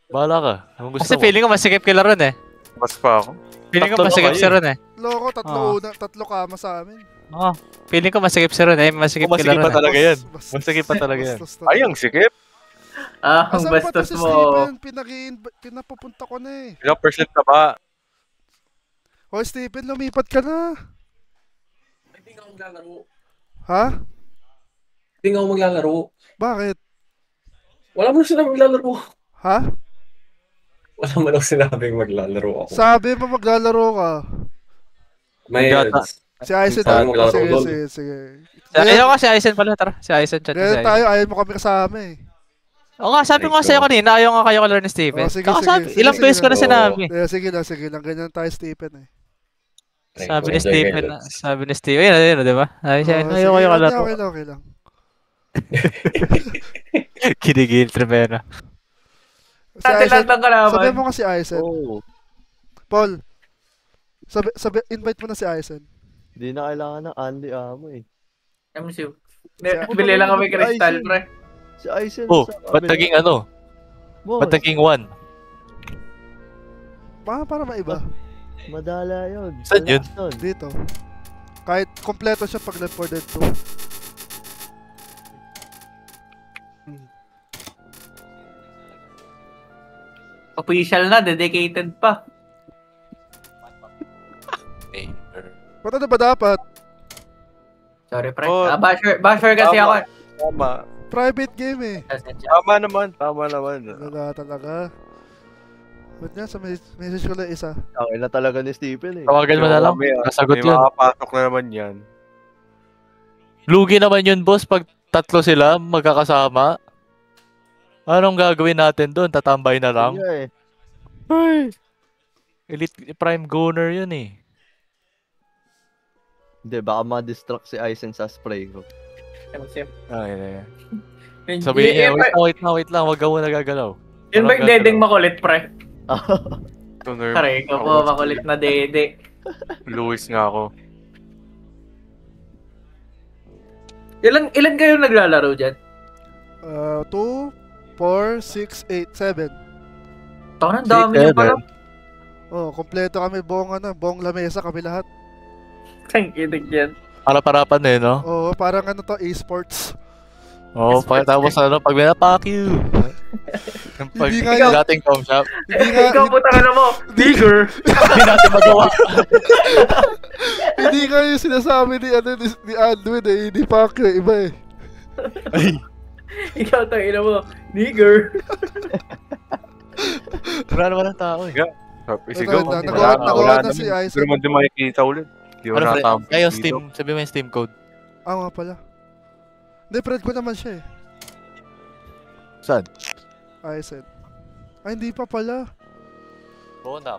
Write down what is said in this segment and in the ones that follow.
Bahala ka. Kung gusto Kasi mo. feeling ko masikip kila ron eh. Mas pa ako. Feeling ko Tatlo masikip lang si Ron eh. Loko, Oo. tatlo kama sa amin. Oo. Feeling ko masikip si Ron eh. Masikip Kung kila masikip ron pa eh. talaga yan. Bas- Masikip pa talaga yan. bastos talaga. Ay, ang sikip. Ang Asan pa to bastos si mo. Stephen? Pinapupunta ko na eh. Ilang percent na ba? Hoy, Stephen, lumipat ka na. Hindi nga ako maglalaro. Ha? Hindi nga ako maglalaro. Bakit? Wala mo sila maglalaro. Ha? Wala mo lang sinabing maglalaro ako. Sabi mo maglalaro ka. May Gata. Si Aizen, Sabi mo maglalaro sige, doon. sige. Ayaw ka si Aizen pala. Tara. Si Aizen chat. Ganyan tayo, ayaw mo kami kasama eh. Oo nga, sabi ko nga sa'yo kanina. Ayaw nga kayo kalaro ni Stephen. Oh, sige, Kakasabi, sige, ilang sige, beses ko na sige. sinabi. Sige lang. Ganyan tayo, Stephen eh. Sabi ni Enjoy Stephen. kayo. Sabi ni Stephen. Ayun, di ba? Ayaw Sige, kayo kalaro. Okay lang. Kinigil, Trevena. Si Dati Aizen, lahat ng kalaban. sabi mo kasi Aizen. Oo. Paul, invite mo na si Aizen. Hindi na kailangan ng Andy Amo eh. Bili lang kami kristal, pre. Si Aizen. Oh, sa ba't kabila. naging ano? Boss, Ba't naging 1? Para maiba. madala yun. Saan yun? Wala Dito. Kahit kompleto siya pag Left 4 Dead 2. Official na, dedicated pa. Ba't ano ba dapat? Sorry, pre. Oh. Basher kasi ako. Tama. Private game eh. Tama naman. Wala talaga. Ba't nga sa message ko lang isa. Ang ina talaga ni Stephen eh. Tawagan mo na lang. May Nasagot yun. makapasok na naman yan. Lugi naman yun, boss, pag tatlo sila magkakasama. Anong gagawin natin doon? Tatambay na lang? Kaya eh. Ay! Elite prime goner yun eh. Hindi, baka ma-distract si Aizen sa spray ko. Ay. Sabihin niya, wait lang, wag ka muna gagalaw. Yun ba yung dedeng makulit, pre? Tuner. Pare, ikaw po makulit na dede. Luis nga ako. Ilan kayo naglalaro dyan? 2, 4, 6, 8, 7. Taon, ang dami niyo pala. Oh, kompleto kami buong lamesa kami lahat. Thank you, yan. Para-parapan eh, no? Oh, parang ano to, esports. Oo, tapos ano, pag may fuck you. Pag Hindi nga dating com shop, Ikaw puta ka na mo, bigger. hindi natin magawa. Hindi nga yung sinasabi ni Aldwin eh, hindi Pacquiao, iba eh. Ikaw tayo ina mo, nigger. Wala naman ang tao eh. Isigaw. Nagawa na si Aizen. Hindi naman din makikita ulit. Di ko Ano, natampo Kaya dito. Steam, sabi mo yung Steam code. Nga pala. Hindi, friend ko naman siya eh. Saan? Aizen. Ay, hindi pa pala. Oo na.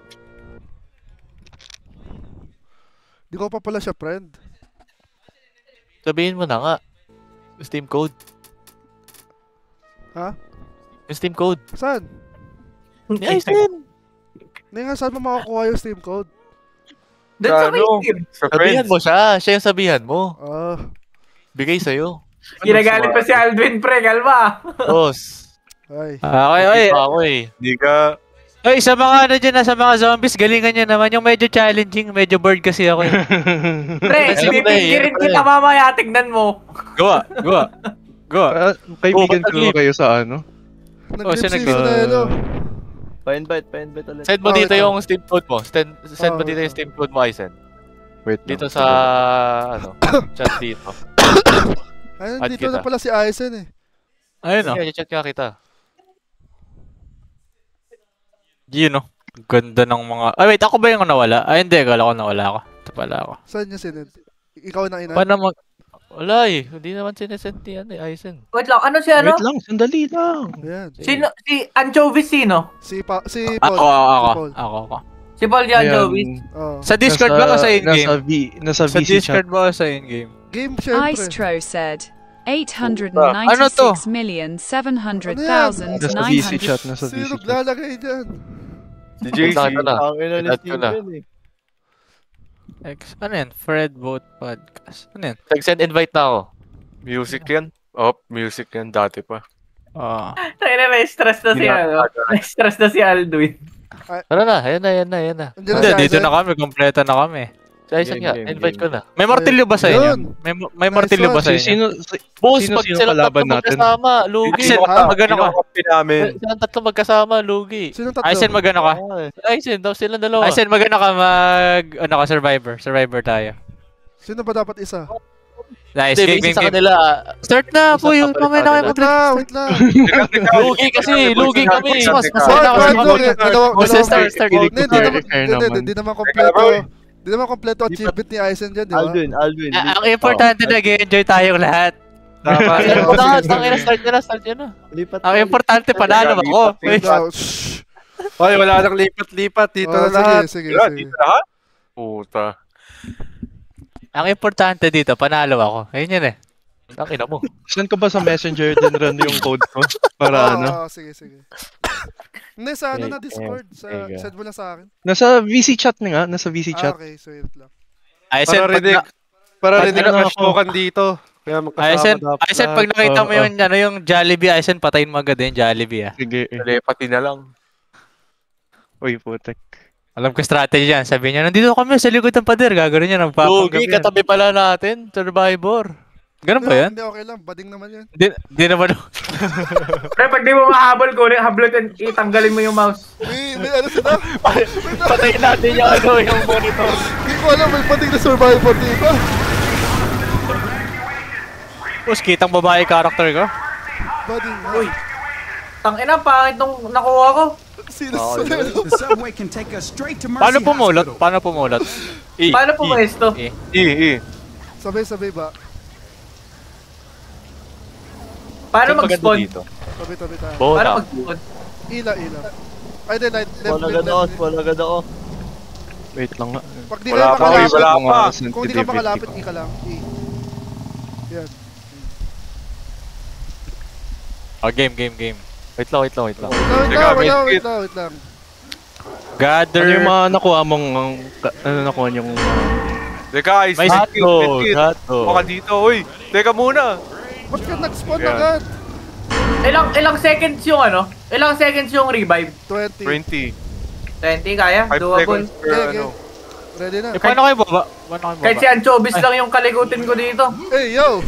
Hindi ko pa pala siya friend. Sabihin mo na nga. Steam code. Ha? Yung Steam code. Saan? Ni Aizen. Hindi nga, saan mo makakuha yung Steam code? Doon sa may Ano? team. Sa Sabihan friends. mo siya. Siya yung sabihan mo. Bigay sa'yo. Ginagalit pa si Aldwin, pre, kalma. Boss. Ay. Okay. Iba ako eh. Hindi ka... Ay, sa mga ano dyan, sa mga zombies, galingan nyo naman. Yung medyo challenging, medyo bored kasi ako eh. Pre, Alam mo na eh, pipingirin alam mo kita mamaya, tignan mo. Gawa. Kaibigan Oh, ko ba kayo sa ano? siya Nag-lip season na yun, oh. Pa-invite ulit. Send mo Oh, dito ito. yung Steam code mo. Send mo Oh, dito ito. yung Steam code mo, Aizen. Wait lang. Dito sa, ano, chat dito. Ayun, Add dito kita. na pala si Aizen eh. Ayun o. Sige, chat nga kita. Yun o. Ganda ng mga... Ay, wait, ako ba yung nawala? Ay, hindi. Akala ko nawala ako. Ito pala ako. Saan niya sinend? Ikaw na ina? Paano mag... Wala eh. Hindi naman sinesend ni ano, Aizen. Wait lang, ano si ano? Wait lang, sandali lang. Ayan. Sino? Si Anchovies sino? Si Paul. Ako. Si Paul. Si Paul di Anchovies. Oh. Sa Discord ba o sa in-game? Nasa Sa VC chat. Discord ba o sa in-game? Game syempre. Istro said Ano to? 896,700,900. Nasa VC chat, nasa VC Sino chat. naglalagay dyan? Si JC. Ito na. Ang ina ni Edad ko na. Stephen eh. Ano yan? Fred Boat Podcast. Ano yan? Nag-send invite na ako. Music yan. Oh, music yan. Dati pa. Tangina, na-stress na si Na-stress na si Alduin. Tara na, ayan na. Andiyan na Hindi, si dito Aizen. na kami. Kompleto na kami. Si Aizen nga, Game. invite ko na. May martilyo ba sa inyo? Yun. May martilyo ba sa inyo? Sino? Boss, Sino pag sino silang kalaban tatlo natin? magkasama, lugi. Aizen, Ah, magano ka? Kinakapi namin. Silang tatlo magkasama, lugi. Sino tatlo? Aizen, magano ka? Aizen, daw silang dalawa. Aizen, magano ka? Ano ka? Survivor tayo. Sino ba dapat isa? Nice, Hindi, game. sa kanila. Start na, Isa boy. pa, Mamaya na kayo Wait mag-ready. lang. Lugi kasi, lugi kami. Mas Wait, Hindi naman kompleto. Hindi naman kompleto achievement ni Aizen dyan, di ba? Alvin. Ang importante, nag-enjoy tayong lahat. Start nyo na. Lipat Ang importante, panalo ako. Wait lang. Shhh. Hoy, wala nang lipat-lipat. Dito Oh, na lahat. Sige. Dito na lahat? Puta. Ang importante dito, panalo ako. Ayun yun eh. Ang ina mo. Saan ko ba sa messenger din run yung code ko? Para ano? Sige. Hindi, sa ano na Discord. Send mo lang sa akin. Nasa VC chat nga. Nasa VC chat. Okay, so wait lang. Aizen, Para rinig Ano na ako? showkan dito. Kaya magkasama dapat. Aizen, pag nakita mo yung Jollibee, Aizen, patayin mo agad yung Jollibee ah. Sige. Telepathy na lang. Uy, putek. Alam ko strategy yan. Sabi niya, nandito kami sa likod ng pader. Gagawin niya, nagpapanggap Lugi, yan. katabi pala natin. Survivor. Ganun ba yan? Hindi, okay lang. Bading naman yan. Di naman. Pre, pag di mo mahabol, kunin, hablutin, itanggalin mo yung mouse. May ano sila? Patayin natin yung monitor. Hindi ko alam, may bading na survivor dito. Tapos kitang babae character ko. Bading. Uy. Tangina, pangit nung nakuha ko. Sino Solelo? The subway can take us straight to Mercy Paano pumulot? Hospital. Paano pumulot? Paano pumesto? Sabay ba? Paano Ang maganda mag-spawn? dito. Tabi tayo. Paano Bona. mag-spawn? Ila. Ay, di, left. Wala agad ako. Wait lang nga. Pag di Wala ka pa, uy, makalapit, wala pa. kung di ka makalapit, I ka lang. I. Yan. Oh, game. Wait lang. Wait lang. Gather. Ano yung mga nakuha mong... Ano nakuha yung... Teka, May Gato. Baka dito, uy. Teka muna. Ba't ka nag-spawn Yan. agad? Ilang seconds yung ano? Ilang seconds yung revive? 20. 20. 20, kaya? 5 Doable. seconds per Okay. ano. Ready na. Eh, paano kayo baba? Kahit si Anchovies lang yung kalikutin ko dito. Hey, yo!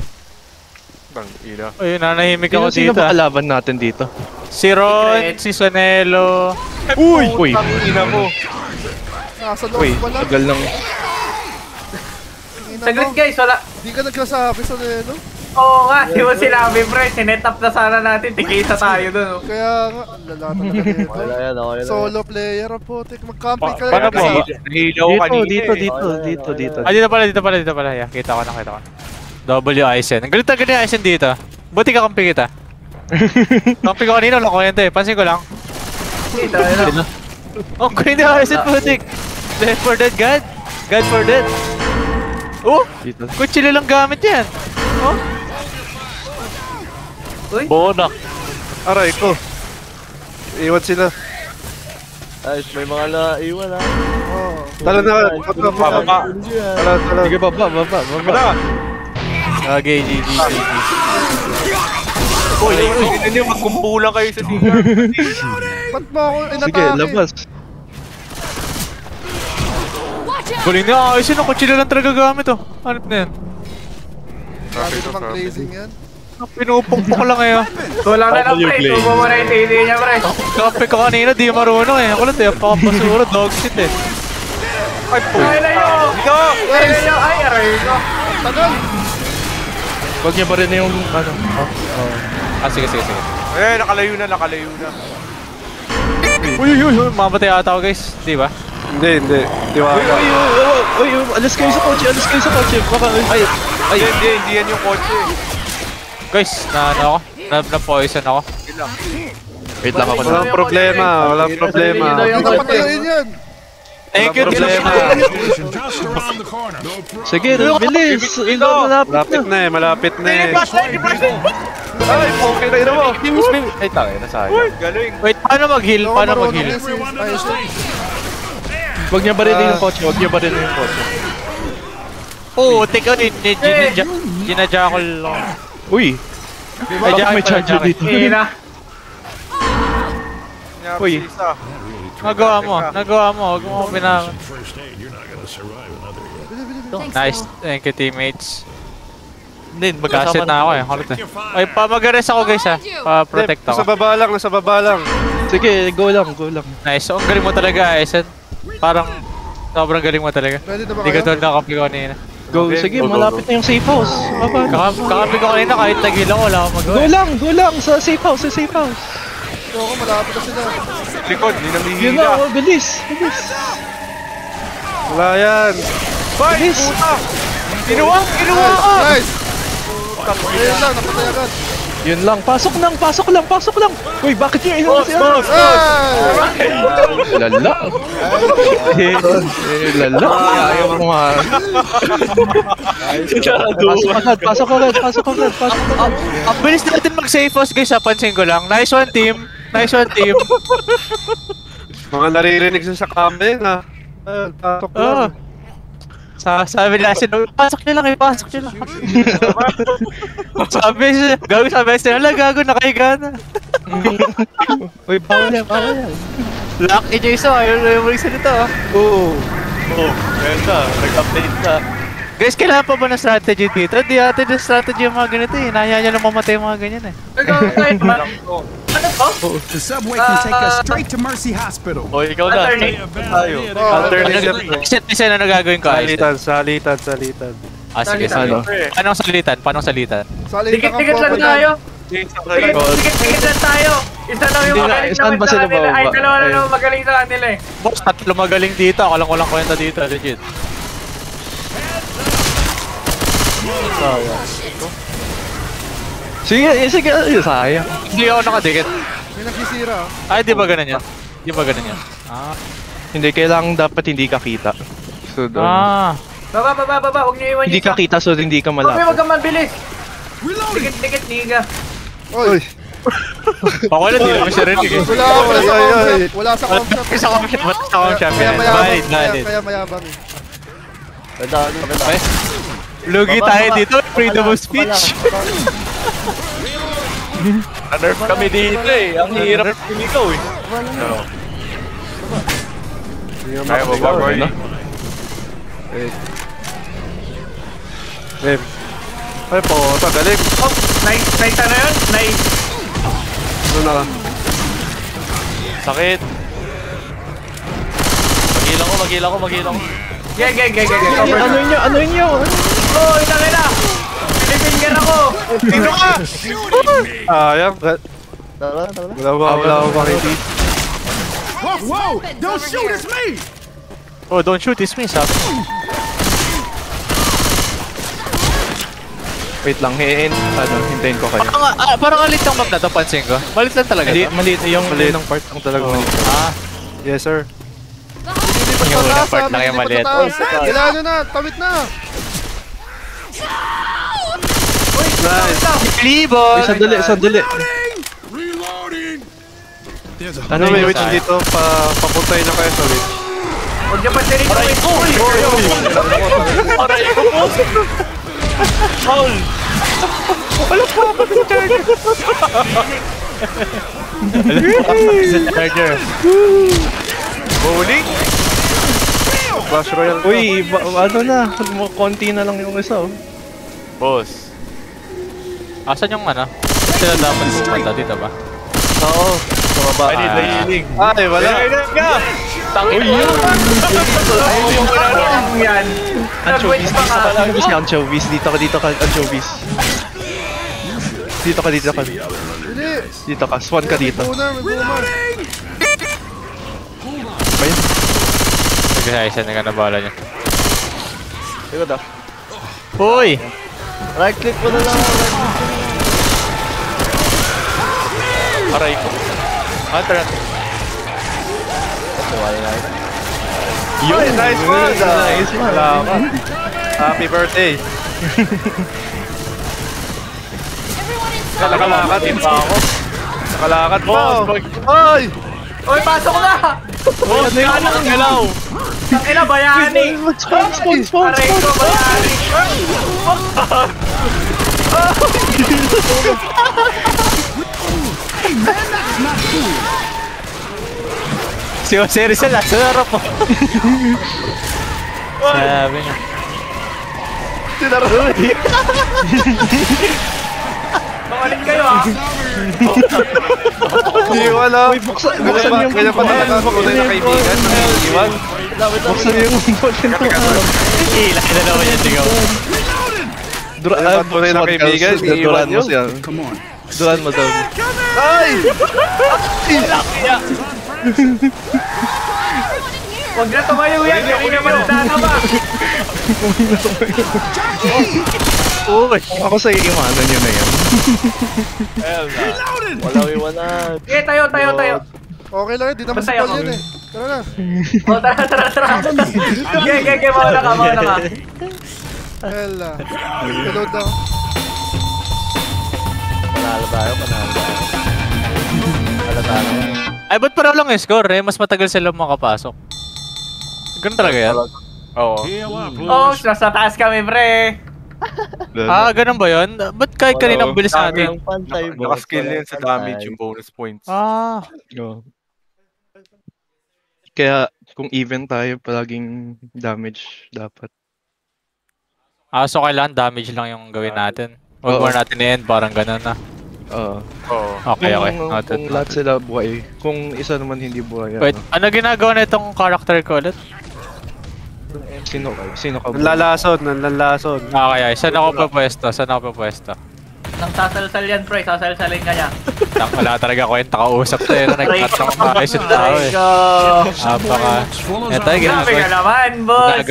Tang ina. Uy, nanahimik ako Sino dito. ba kalaban natin dito? Si Ron, si Sonelo. Uy! Tang ina mo. Nasa loob Uy, pala. tagal lang. Saglit guys, wala. Di ka nagsasabi sa Leno. Oo nga, di mo sinabi pre, sinet up na sana natin, tigisa tayo dun. Oh. Kaya nga, ang lala talaga nito. Wala yan. Solo player ang putik. Mag-camping ka Paano lang. po? Nahilaw kanina Dito. Dito pala. Yeah, kita ko na. W Aizen. Ang galit ni Aizen dito. Buti ka kampi kita. Kampi ko kanina, wala ko yan eh. Pansin ko lang. Kita, ano? Oh, kunin ni Aizen putik. Dead for dead, God. God for dead. Oh, Dito. kutsilo lang gamit yan. Oh. Bona. Aray ko. Iwan sila. Ay, may mga naiwan ha. Oo. Tala na. Pababa. Tala. Sige, baba. Tala. Okay, GG. Uy, hindi magkumpulan kayo sa sigar. Ba't mo ako inatake? Sige, labas. Galing na Aizen. Ang kutsilo lang talaga gamit oh. Hanap na yan. Sabi namang glazing yan. Pinupukpok lang ngayon. Kulang na lang pre, tubo mo na yung titi niya pre. Kampi ko kanina, di marunong eh. Ako lang tayo, pakapasuro, dog shit eh. Ay, po. Ay na yun! Ay na yun! Ay, aray ko! Tagal! Huwag niya pa rin yung ano. Sige. Eh, nakalayo na. Uy, mamatay ata ako guys. Di ba? Hindi. Di ba? Uy, alas kayo sa kotse. Baka, Hindi yan yung kotse. Guys, ano ako? Na-poison ako. wait lang ako na. Walang problema. Hindi ka patayuin yan! Thank you, Just around the corner. No problem. Sige, bilis. Malapit na eh. Ay, okay na yun mo. Ay, tayo, nasayang. Galing. Wait, paano mag-heal? Paano mag-heal? Huwag niya ba rin yung kotse. Oo, teka, ginadya ko lang. Uy, Bakit may charger dito? Hina. Uy. Nagawa mo. Huwag mo binangon. First aid, you're not gonna survive another yet. Nice. Thank you, teammates. Hindi, Magkasit magkasama na ako eh. Kulit eh. Ay, mag-arrest ako guys ha. Pa-protect Nasa ako. baba lang, nasa baba lang. Sige, go lang. Nice. So, ang galing mo talaga, Aizen. Parang sobrang galing mo talaga. Ready na ba Hindi ka kayo? doon nakapi ko kanina. Go, sige, malapit na yung safe house. Baba. Kakapi ko kanina kahit tagil ako, wala akong magawa. Go lang, sa safe house, Oo, malapit na sila. Likod, hindi nang Yun na, hihila. bilis. Wala yan. Bye, puta! Kinuha ko! Nice! Ayun lang, napatay agad. Yun lang, pasok lang. Uy, bakit yung isang si ano? Ay! Lala. Lala. Ayaw mo nga. Pasok agad. Ang bilis natin mag-safe house guys, pansin ko lang. Nice one team. Mga naririnig sa kami na. Tatok lang. Sabi nila sila, pasok nyo lang. Sabi sila, gago, nakahiga na. Uy, bawal yan. Lucky Jason, ayaw na yung magsalita. Oo. Oh, ganda. Nag-update na. Guys, kailangan pa ba ng strategy dito? Di ate ng strategy yung mga ganito eh. Nahaya nyo lang mamatay yung mga ganyan eh. Ano to? The subway can take us straight to Mercy Hospital. O, ikaw na. Alternate. Tayo. Alternate. Exit isa na nagagawin ko. Salitan. Ah, sige. Salitan. Paano salitan? Salin ka Dikit-dikit lang tayo. Dikit-dikit lang tayo. Isa lang yung Hindi na, magaling saan naman ba sa sila kanila. Ay, bababa? dalawa na naman magaling sa kanila eh. Boss, tatlo magaling dito. Ako lang walang kwenta dito. Legit. Sige, sayang. Hindi ako nakadikit. May nagsisira. Ay, di ba ganun yan? Ah. Hindi, kailangan dapat hindi ka kita. So, doon. Baba. Huwag niyo iwan Hindi ka kita, so hindi ka Huwag malapit. ka mabilis. Dikit-dikit, niga. Oy! Ako na, di naman siya rin. Wala sa concept. Isa kong siya. Kaya mayabang. Valid. Kaya mayabang eh. Lugi tayo dito. Freedom of speech. Na-nerf kami dito eh. Ang hirap ikaw eh. Kaya mo ba, boy? Ay po, galing. Oh, nice na yun. Nice. Ano na? Sakit. Magilang ko. Gay. Ano nyo? Oh, itangin na. Pinifinger ako. Sino ka? Ayang. Wala ko makikita. Whoa! Don't shoot, it's me! Oh, don't shoot, it's me, sabi. Wait lang, hintayin ko kayo. Parang alit yung map na to, pansin ko. Malit lang talaga Hindi, to. maliit yung unang part lang talaga maliit. Yes, sir. Yung unang part lang yung maliit. Kailangan nyo na, tawid na. Nice. Libon! Sandali. Reloading! There's a Ano May yung wait dito, papuntay na kayo sa wait. Huwag niyo pa siya rito. Aray ko po. Paul. Charger. Bowling? Clash Royale. Uy, ano na, konti na lang yung isa oh. Boss. Asan yung ano? Sila dapat pumunta dito ba? Oo, sa baba. I need the healing. Ay, wala. Tangin mo. Yan. Anchovies, anchovies, dito ka, anchovies. Dito ka. Hindi. Dito ka, swan ka dito. Boomer, may boomer. Ayun. Sige, isa na ka na bala niya. Ikaw daw. Uy! Right click mo na lang. Aray ko. Hunter. Yun, nice one. Nice one. Salamat. Happy birthday. Nakalakad din pa ako. Nakalakad pa. Ay! Uy, pasok na! Boss, ano ang galaw? Tangina, bayani! Spawn. Aray ko, bayani! Si Jose Rizal, nasa harap mo. Sabi niya. Makalit kayo ah. Hindi ko alam. Buksan yung kanya pa talaga ako na kaibigan. Iwan. Buksan yung Ilan na naman yan, sigaw. Tunay na kaibigan, iiwan nyo. Duran mo daw. Ay! Huwag na tumayo yan. Hindi naman nagtatama. Uy! Ako sa iiwanan nyo na yan. Walang iwanan. Okay, tayo. Okay lang, di naman Masaya spoil ako. yun eh. Tara na. O, tara. Okay, mauna ka. Hella. Reload na. Panalo tayo. Ay, ba't parang lang yung score eh? Mas matagal sila makapasok. Ganun talaga yan? Oo. Oh, nasa taas kami, pre. Ah, ganun ba yun? Ba't kahit kanina ang bilis natin? Pantay, boss. Nakaskill yun sa damage yung bonus points. Ah. Oo. Kaya kung even tayo, palaging damage dapat. Ah, so kailangan damage lang yung gawin natin. Huwag Oo. mo natin i-end, parang ganun na. Oo. Okay. Kung lahat sila buhay, kung isa naman hindi buhay, Wait, ano ginagawa na itong character ko ulit? sino ka ba? Nanlalason. Ah, kaya, saan ako papwesto? Nang sasalsal yan, pre. Sasalsalin ka niya. Wala talaga kwenta kausap to eh. Nagtatanong maayos yung tao eh. Napaka... Yan tayo, Sabi ka naman, boss.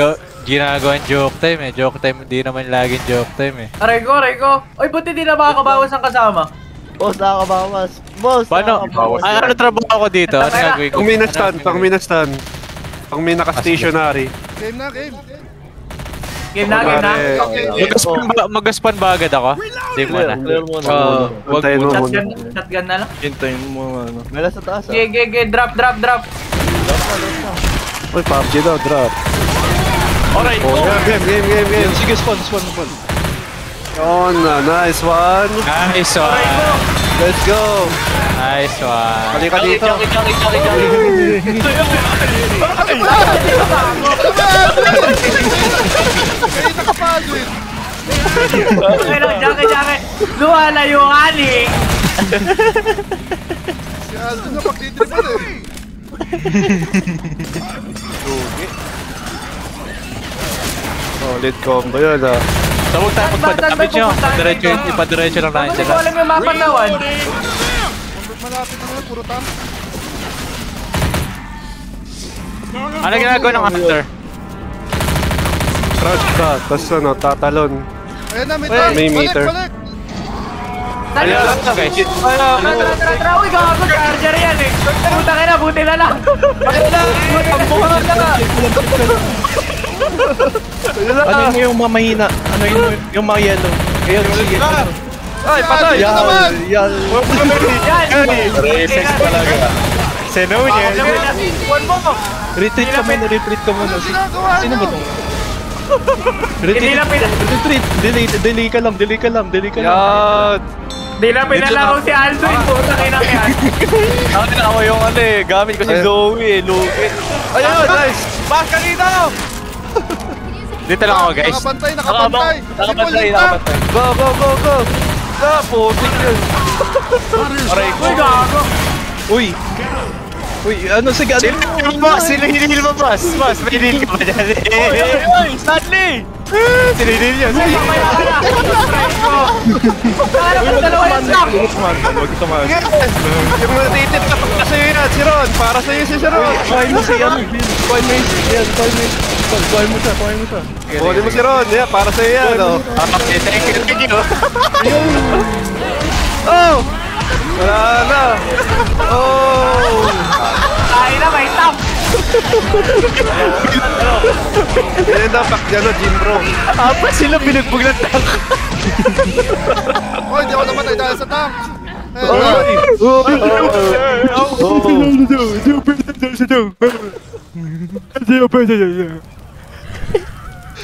Ginagawa yung joke time eh. Joke time, hindi naman laging joke time eh. Aray ko. Oy, buti di na makakabawas ang kasama. Boss, nakakabawas. Boss, Paano? nakakabawas. Ano trabaho ko dito? Ano gagawin ko? Pang may na-stand. Pang may naka-stationary. Game na. Game na. Mag-gaspan ba agad ako? Hindi mo na. Clear mo na. Wag Antayin mo mo. muna. Shotgun na lang. Hintayin mo ano. Meron sa taas, ah. Ge, drop. Uy, PUBG daw, drop. Alright, go! Game. Sige, spawn. Oh, nice one. Nice one. Let's go. Nice one. Halika dito. Ay, nakapalo eh. Pero, Jackie. Luwalayo ka ni. Si Aldo na pagtitripan eh. Solid combo yun, ah. So, huwag tayo magpa-damage nyo. Ipadiretso lang natin Hindi ko sila. alam yung mapa na one. Malapit na nga, puro tank. Ano ginagawa ng hunter? Crouch ka, tapos ano, tatalon. Ayan na, may Wait, tank. may meter. Balik. Ayun lang guys. Tara, uy, gago, charger yan eh. Puta ka na, buti na lang. Bakit na? Ang bukas na ka. Ano yung mamahina? Ano yung mga yellow? Ayun, sige. Ay, patay! Yan naman. Yan. Racing talaga. Sino niya? One mo. Retreat ka muna. Sino ba tong? Hindi na Retreat. Delay ka lang. Yan! Di na pinalaro si Aldo yung puta kinang yan. Ako yung ano eh. Gamit ko si Zoe eh. Lugit. Ayun, nice! Back ka dito! Dito lang ako guys. Nakabantay. Nakabantay. Go! Ah, putik yun! Aray ko. Uy, gago. Uy, ano sige? Sino hinihil mo boss? Boss, may hinihil ka ba dyan? Oy, Stanley! Sino hinihil nyo? Mamaya ka na. Kaya mo dalawa yung stock. Huwag ito mga. Yung natitip na pagka sa'yo yan, si Ron! Para sa'yo si Ron! Kuhain mo siya. Kuhain mo siya. Kunin mo si Ron, yeah, para sa'yo yan, oh! Okay, thank you. Oh! Wala na! Oh! Ay na, may top. Yan daw, Pacquiao, Jim Bro! Apa sila binugbog ng tank? Oh, hindi ako namatay dahil sa tank.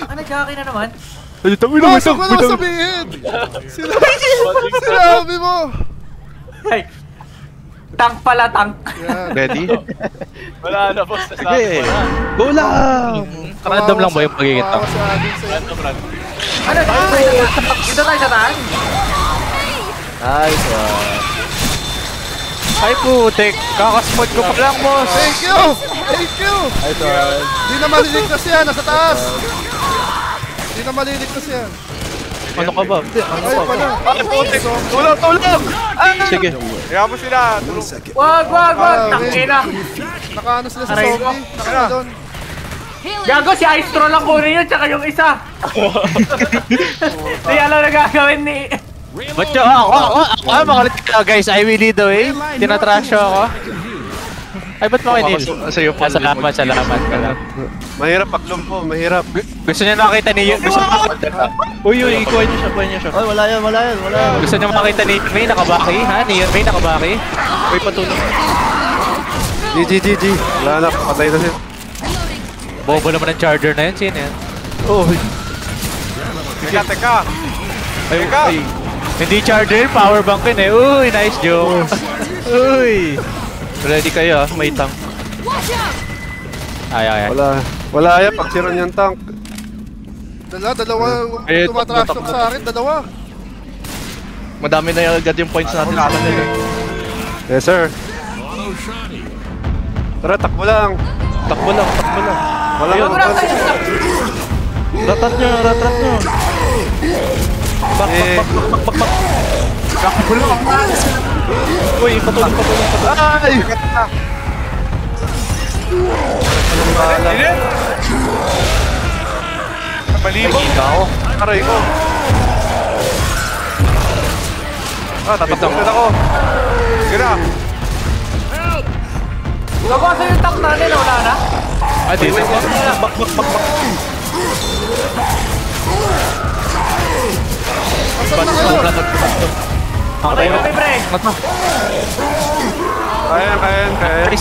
Ano, Jackie na naman? Pasok ko naman sabihin! Sinabi mo! Ay. Tank pala, tank. Yan. Ready? Wala na, boss. Sige! Go lang! Random lang ba yung pagiging tank? Random, random. Ano, dito tayo sa taas? Nice one. Ay putik, kakasmod ko pa lang, boss. Thank you! Thank you! Nice one. Di na maliligtas yan, nasa taas! Di na maliligtas yan. Ano ka ba? Ano Ay, ka ba? pala. Ay, putik! Tulog, tulog! Sige. Kaya mo sila. Tulog. Wag! Tangina! Nakaano sila sa Aray ko. zombie. Nakaano doon. Gago, si Aistro lang kunin yun, tsaka yung isa. Di alam na gagawin ni... Ba't yun? Ako, makalit ka guys, I will lead the way. Tinatrash ako. Ay, ba't mo kinil? Sa'yo pa. Salamat. Mahirap paglumpo, mahirap. Gusto niya nakita ni Gusto Uy, ikuha niyo siya. Ay, wala yan. Gusto niya makita ni May nakabaki, ha? Ni May nakabaki. Uy, patulong. GG. Wala na, patay na siya. Bobo naman ang charger na yun, sino yan? Teka. Ay. Hindi charger, power bank yun eh. Uy, nice joke. Uy. Ready kayo ah, may tank. Ay. Wala yan, pag sira niyang tank. Dalawa Eh, tumatrash talk sa akin, dalawa. Madami na yung agad yung points natin sa kanila. Yes, sir. Tara, takbo lang. Takbo lang. Wala Ayun. ka. Ratat nyo. Bak. Takbo lang. Uy, patulong. Ay! Palibog. Aray ko. Tatakot ako. Gina. Gago, asa yung tank natin, wala na? Ah, dito. Bak. Asan na kayo? Patay kami, pre. Kayan.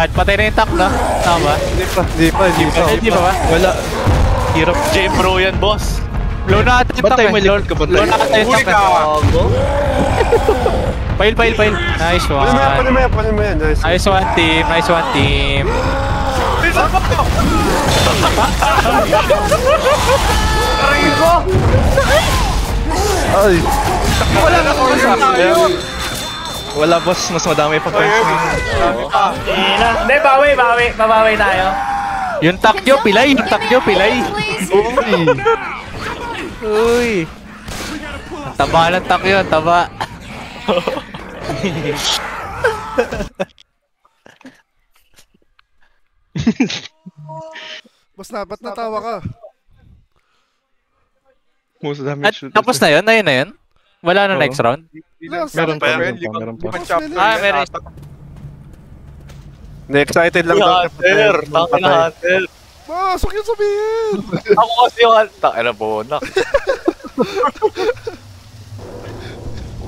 Patay na yung tank na. Tama. Hindi pa. Hindi ba ba? Wala. Hirap. J-Pro yan, boss. Low na ata yung tank Bantay eh. mo, likod ka, bantay. Low na ata yung tank eh. Pile. Nice one. Pwede mo yan. Nice. Nice one, team. Aray ko! Ay. Wala boss, mas madami pa points. Hindi, babawi tayo. Yung tank nyo, pilay. Uy. Ang taba ng tank yun, taba. Boss na, ba't natawa ka? Most damage shooters. Tapos na yun? Na yun? Wala na Oo. next round? Meron pa. Meron. Excited lang daw. Hunter. Tangin na Hunter. Boss, huwag yung sabihin! Ako kasi yung Tangin na bonak.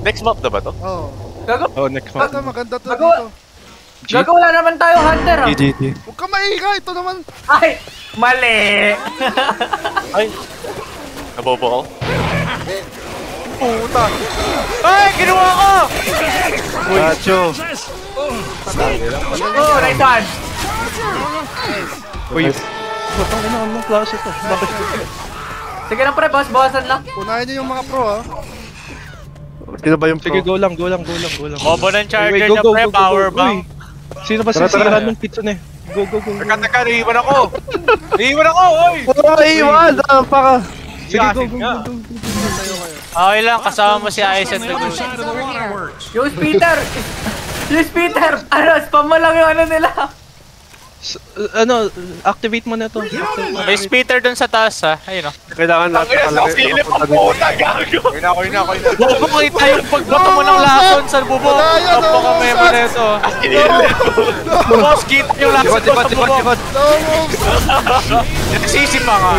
Next map na ba to? Oo. Gago, Oh, next one. Maganda to Gago. dito. gago, wala naman tayo, Hunter. ah. GG. Huwag ka maingay, ito naman. Ay, mali. Ay. Nabobo ako. Puta. Ay, ginawa ko! Nacho. Oh, nice one. Uy. Batang ina, anong klase to? Bakit? Sige lang, pre, bawasan lang. Unahin niyo yung mga pro, ha? Sino ba yung pro? Sige, go lang. Bobo ng charger Wait, niya, pre, power bank. Uy, sino ba Tara, sisira tara. ng pizza na eh? Go. Teka, naiiwan ako. Oy! Naiiwan! Pa ka. Sige, go. Okay lang, kasama mo si Aizen Lagoon. Yung Peter. Ano, spam mo lang yung ano nila. Activate mo na to. May speeder dun sa taas ha. Ayun o. Kailangan natin kalaki. Silip ang puta, gago. Bobo kita yung pagbato mo ng lason sa bubong. Wala yan, Tapo ka no, memo Sas. neto. Boss, kita yung lason mo sa bubong. No moves! Nagsisipa nga.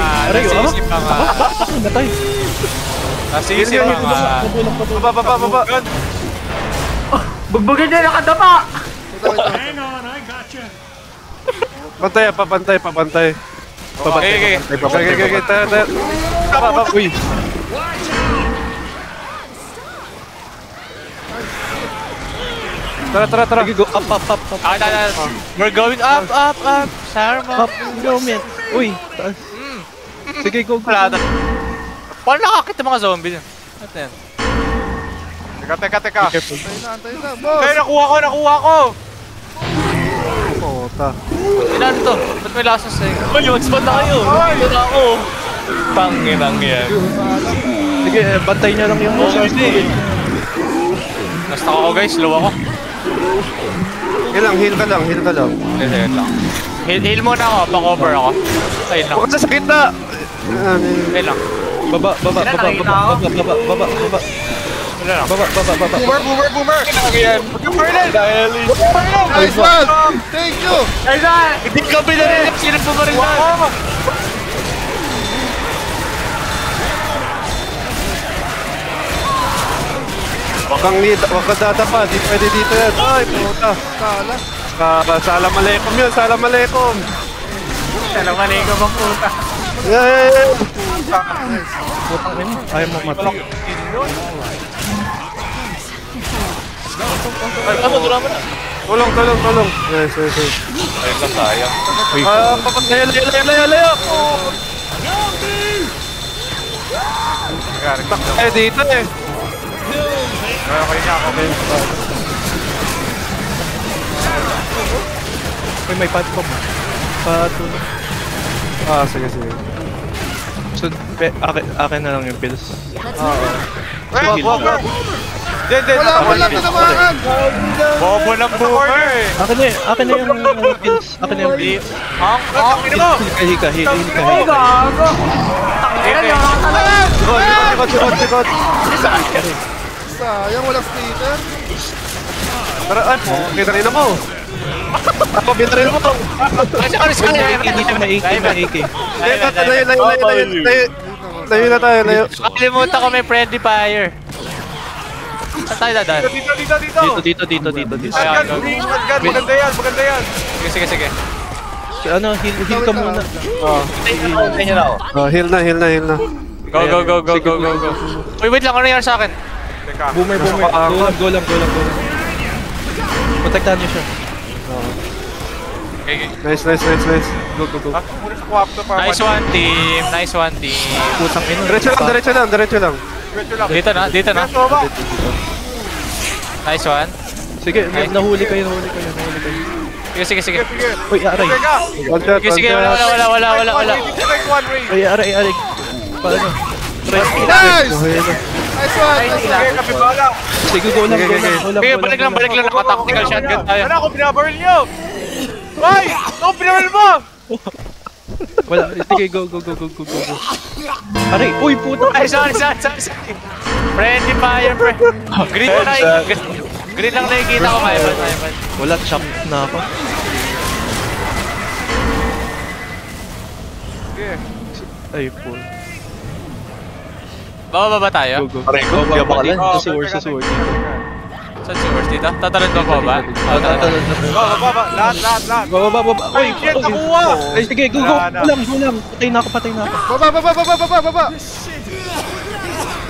Natay. Nagsisipa nga. Baba. Bugbugin niya nakadapa. Ito. Pantay. Okay. Uy. Tara. Sige, go up. We're going up. Sarma. Up. Go, man. Uy, taas. Sige, go. Wala na. Paano nakakit yung mga zombie? Ano yan? Teka. Antay na, boss! Ay, nakuha ko! Puta. Ilan to? Ba't may lasas sa'yo? Uy, mag-spawn na kayo! Dito na ako! Tanginang yan. Sige, bantay niya lang yung Nasta ako guys, slow ako. Heal ka lang. Heal muna ako, pa-cover ako. Ayun lang. Huwag sa sakit na! Ayun lang. Baba. Wala lang. Boomer! Nice one! Thank you! Hindi ka pinarinig! Sino pumarin na? Huwag kang dadapa, di pwede dito yan. Ay, puta. Salam aleikum yun, salam aleikum. Salam alaikum ang puta. Yeah. Putang ina. Ayaw mo matay. Tulong. Yes. Ayun lang, sayang. Layo. Dito eh. Uy, may pad po. Patulong. Sige. So, akin na lang yung pills. Wag. Wala tinamaan! Bobo ng boomer eh! Akin na yung pills. Akin na yung pills. Hika. Oh, gago! Tangina niyo ako talaga! Sikot. Sayang, walang sticker. Tara, kita rin ako. Ako, binaril mo. Hindi siya ma-AK. Layo na tayo. Nakalimutan ko may friendly fire. Saan tayo dadaan? Dito. Maganda yan. Sige. Ano, heal ka muna. Heal na. Go. Uy, wait lang. Ano nangyari sa akin? Boomer. Go lang. Protektahan niyo siya. Okay. Nice. Go. Nice one, team. Putang ina. Diretso lang. Dito na. Nice one. Sige, nahuli kayo. Sige. Uy, aray. Sige, wala. Uy, aray. Paano? Nice! Nice one! Sige, go lang. Okay, balik lang. Naka-tactical shotgun tayo. Ako binabaril nyo! Ay! Ako binabaril mo! Wala, sige, go. Aray, uy, puta. Ay, sorry. Friendly fire, pre. Green lang nakikita ko, Maivan. Wala, chop na ako. Ay, pull. Bababa tayo? Go. Baba. Sa sword. Saan si Wars dito? Tatalon ba ba? Baba, lahat. Baba. Uy, Shit, nakuha! Ay, sige, go. Go lang. Patay na ako. Baba!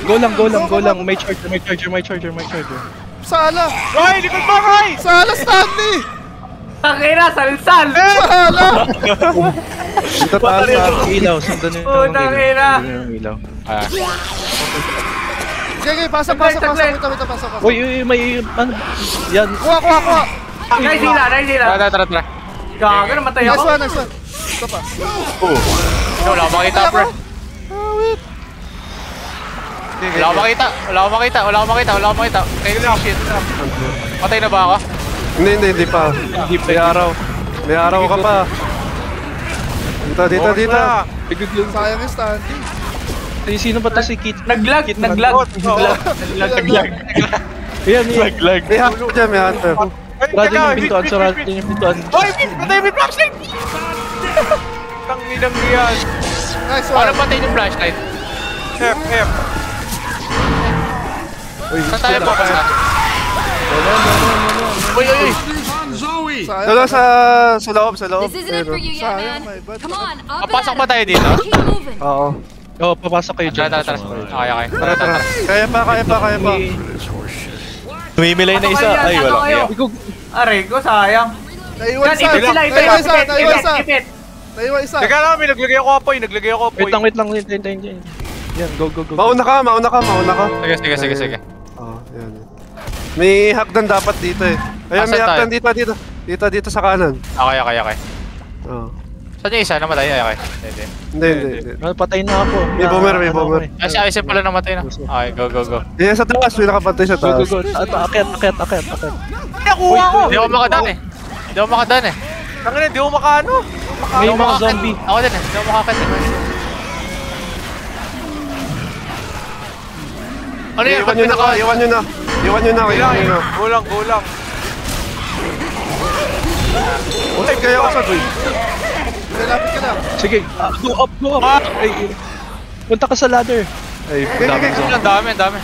Go lang. May charger. Sala! Ay, likod mo, Ray! Sala, Stanley! Tangina, salsal! Sala! Dito taas na. Ilaw, sundan yung Putang ina! ilaw. Sige, pasok. Wait, pasok. Uy, may, ano, yan. Kuha! Nice sila! Tara. Gago, namatay Nice ako! one! Ito pa. Wala akong makita, pre. Wala akong makita. Kaya shit. Patay na ba ako? Hindi pa. May araw ka pa. Dito. Sayang yung Stanley. Sino ba to si Kit? Naglag! Ayan. May hunter dyan, may hunter. Sarado yung pintuan. Ay, patay, may flashlight! Tanginang yan. Nice Paano one. patay yung flashlight? F. Saan tayo po? Uy! Dalawa sa loob, sa loob. This isn't it for you yet, Sayang, man. may bad. Come on, up Papasok ba ahead. tayo dito? Keep moving. Oo. Oo, papasok kayo dyan. Tara. Okay. Tara, tara. Kaya pa. Tumimilay na isa. Ay, wala. Aray ko, sayang. Naiwan Yan, isa. ipit sila, ipit. Naiwan isa. Naiwan isa. Ipit. Naiwan isa. Teka lang, may naglagay ako apoy. Wait lang. Hintayin. Yan, go. Mauna ka. Sige. Oo, yan. May hakdan dapat dito eh. Ayan, may Asan hakdan dito sa kanan. Okay. Oo. Saan yung isa? Namatay? Okay. Hindi. Patay na ako. May boomer. Ay, si Aizen pala namatay na. Okay, go. Yan sa taas, may nakapantay sa taas. Go. Akyat. Nakuha ko. Hindi ako makadan eh. Tangina, di ako makaano. May mga zombie. Ako din eh. Hindi ako makakit eh. Ano yan? Iwan nyo na. Kulang. Ulit kaya ako sa duy. Lapit ka na. Sige, go up. Ay, punta ka sa ladder. Ay, Ang dami. dami.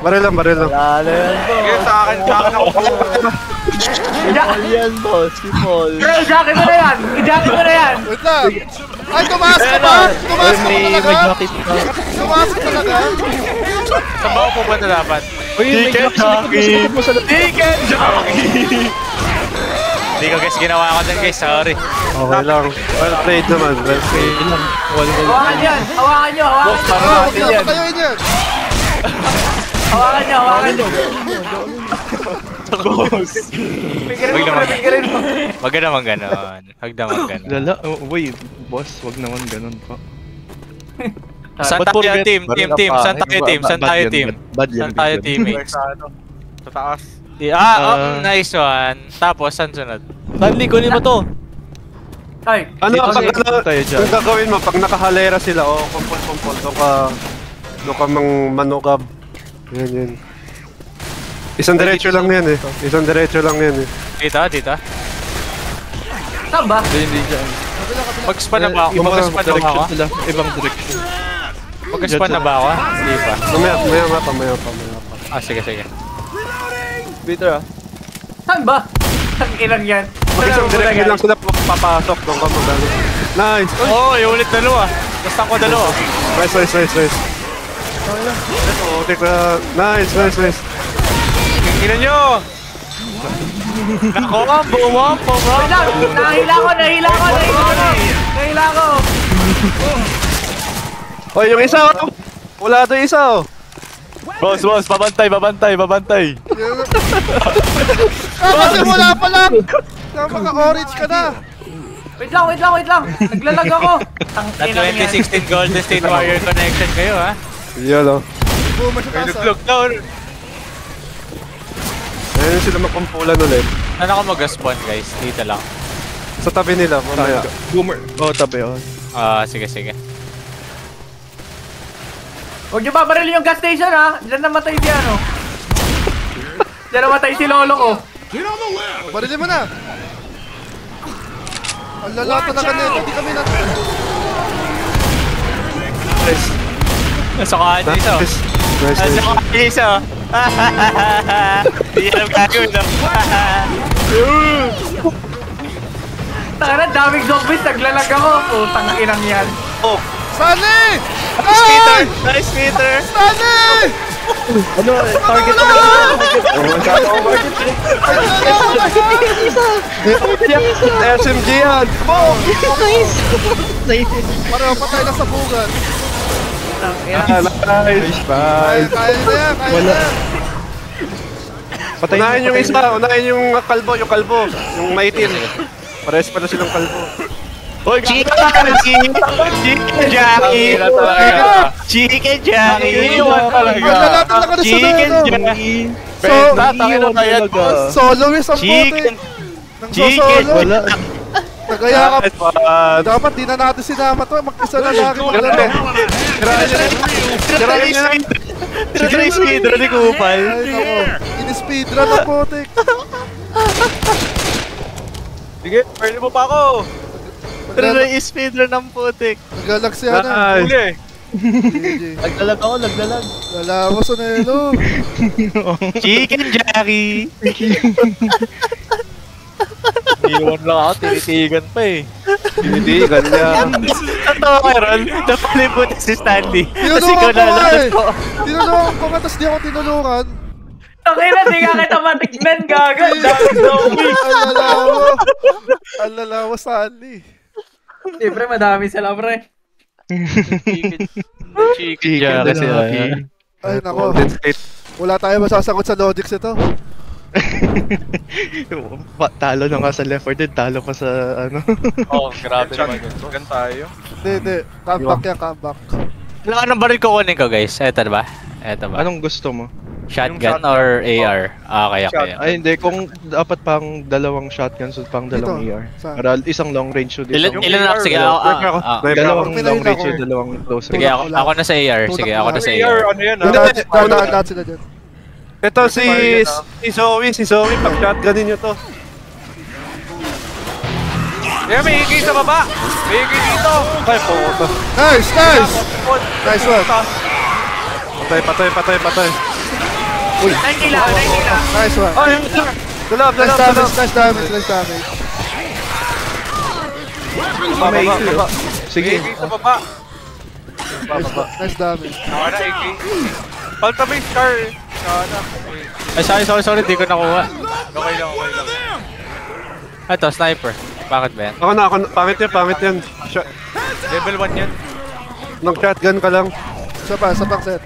Baril lang. Sige, sa akin ako. I-jacket mo na yan. Wait lang. Ay, tumaas ka ba? Tumaas ka ba May talaga? jacket pa. Tumaas ka talaga? Saan ba ako pupunta dapat? Uy, may jacket mo sa Chicken jockey! Hindi ko guys ginawa ko dyan guys, sorry. Okay lang. Well played naman. Hawakan yan. Hawakan nyo. Huwag na patayuin yan. Hawakan nyo. Pigirin mo. Wag ka naman ganon. Lala, wait, boss, wag naman ganun pa. Saan tayo team? Saan tayo team? Teammates? Sa taas. Nice one. Tapos, saan sunod? Stanley, kunin mo to. Ay. Ano Tayo dyan. ang gagawin mo pag nakahalera sila o kumpol doon ka manukab. Yan. Isang diretso lang yan eh. Dito? Saan ba? Hindi dyan. Mag-span na ba ako? Ibang direction. Mag-span na ba ako? Hindi pa. Mamaya pa. Sige. Peter Saan ba? Ang inang yan. Isang diretso lang sila papasok doon ka magano. Nice! Yung ulit dalawa. Basta ko dalawa. Nice. Nice. Tingnan nyo! Nako, Wait lang. Nahila ko. Oy, yung isa oh! Wala doon isa oh! Boss, babantay. Kasi wala pa lang. Maka-orange ka na. Wait lang. Naglalag ako. Ang At inang yan. 2016 Golden State Warrior connection kayo ha? Yan oh. Boomer sa taas. Nag-vlog down. Ayun sila makumpulan ulit. Saan ako mag-spawn guys? Dito lang. Sa tabi nila, mamaya. Boomer. Tabi oh. Sige. Huwag nyo babaril yung gas station ha. Diyan namatay si ano. Diyan namatay si lolo ko. Barilin mo na. Ang lala talaga nito. Hindi kami natin. Nasa kahan dito. Nice. Nasa kahan dito. Hindi alam gagawin lang. Tara, daming zombies. Naglalag ako. Putang inang yan. Stanley! Nice, Peter! Stanley! Ano, target SMG yan! Pareho patay na sa bugan. Nice! Bye! Kaya na yan. Unahin yung isa, unahin yung kalbo. Yung maitim. Parehas pala silang kalbo. Hoy, Chicken Jockey! Chicken Jockey! Ang lala talaga na sa Chicken neno. Jockey! Soloist ang puti. Chicken! Wala. Nagaya ka. Dapat di na natin sinama to. Mag-isa na lagi. Tira yung speedrun ni Kupal. Ay, nako. In-speedrun ang putik. Sige, pwede mo pa ako. Tira yung speedrun ng putik. Nagalag siya na. Nice! GG. Laglalag ako, laglalag. Wala mo, Sonelo. Chicken Jackie! Iwan lang ako, tinitigan pa eh. Tinitigan niya. Totoo kay Ron, napalibot si Stanley. Kasi Tinulungan ko ko nga nalalot eh. ko. Tinulungan ko nga, tapos di ako tinulungan. Tangina, di ka kita matignan, gago. Dami zombie. Ang lalawa, Stanley. Siyempre, madami sila, pre. Chicken Jackie sila. Ay, nako. Golden State. Wala tayo masasagot sa logics ito. Talo na nga sa Left 4 Dead, talo pa sa ano. Oh, grabe naman yun. Gan tayo. Hindi. Comeback yan, comeback. Ilang anong baril kukunin ko guys? Eto ba? Eto ba? Anong gusto mo? Shotgun or AR? Ah, kaya. Ay hindi, kung dapat pang dalawang shotgun, so pang dalawang Dito. AR. Saan? Para isang long range shoot, Ilan isang... na? Sige, ako. Dalawang May long nakita range ko shoot, eh. dalawang close Sige, range. ako na sa AR. Sige, ako na sa AR. Ano yan Hindi, ah? dadaan lahat sila dyan. Ito si Zoe, pag shotgunin nyo to. Yeah, may higay sa baba! May higay dito! Ay, puto. Nice! Nice one. Patay. Naikila. Nice one. Ay, dalab. Nice damage. Baba. Sige. May higay sa baba! Nice damage. Naka na higay. Palta ba yung scar eh? Sana. Ay, sorry, di ko nakuha. Okay lang. Ito, sniper. Bakit ba yan? Ako na, pangit yan. Level 1 yan. Nag-shotgun ka lang. Isa pang set.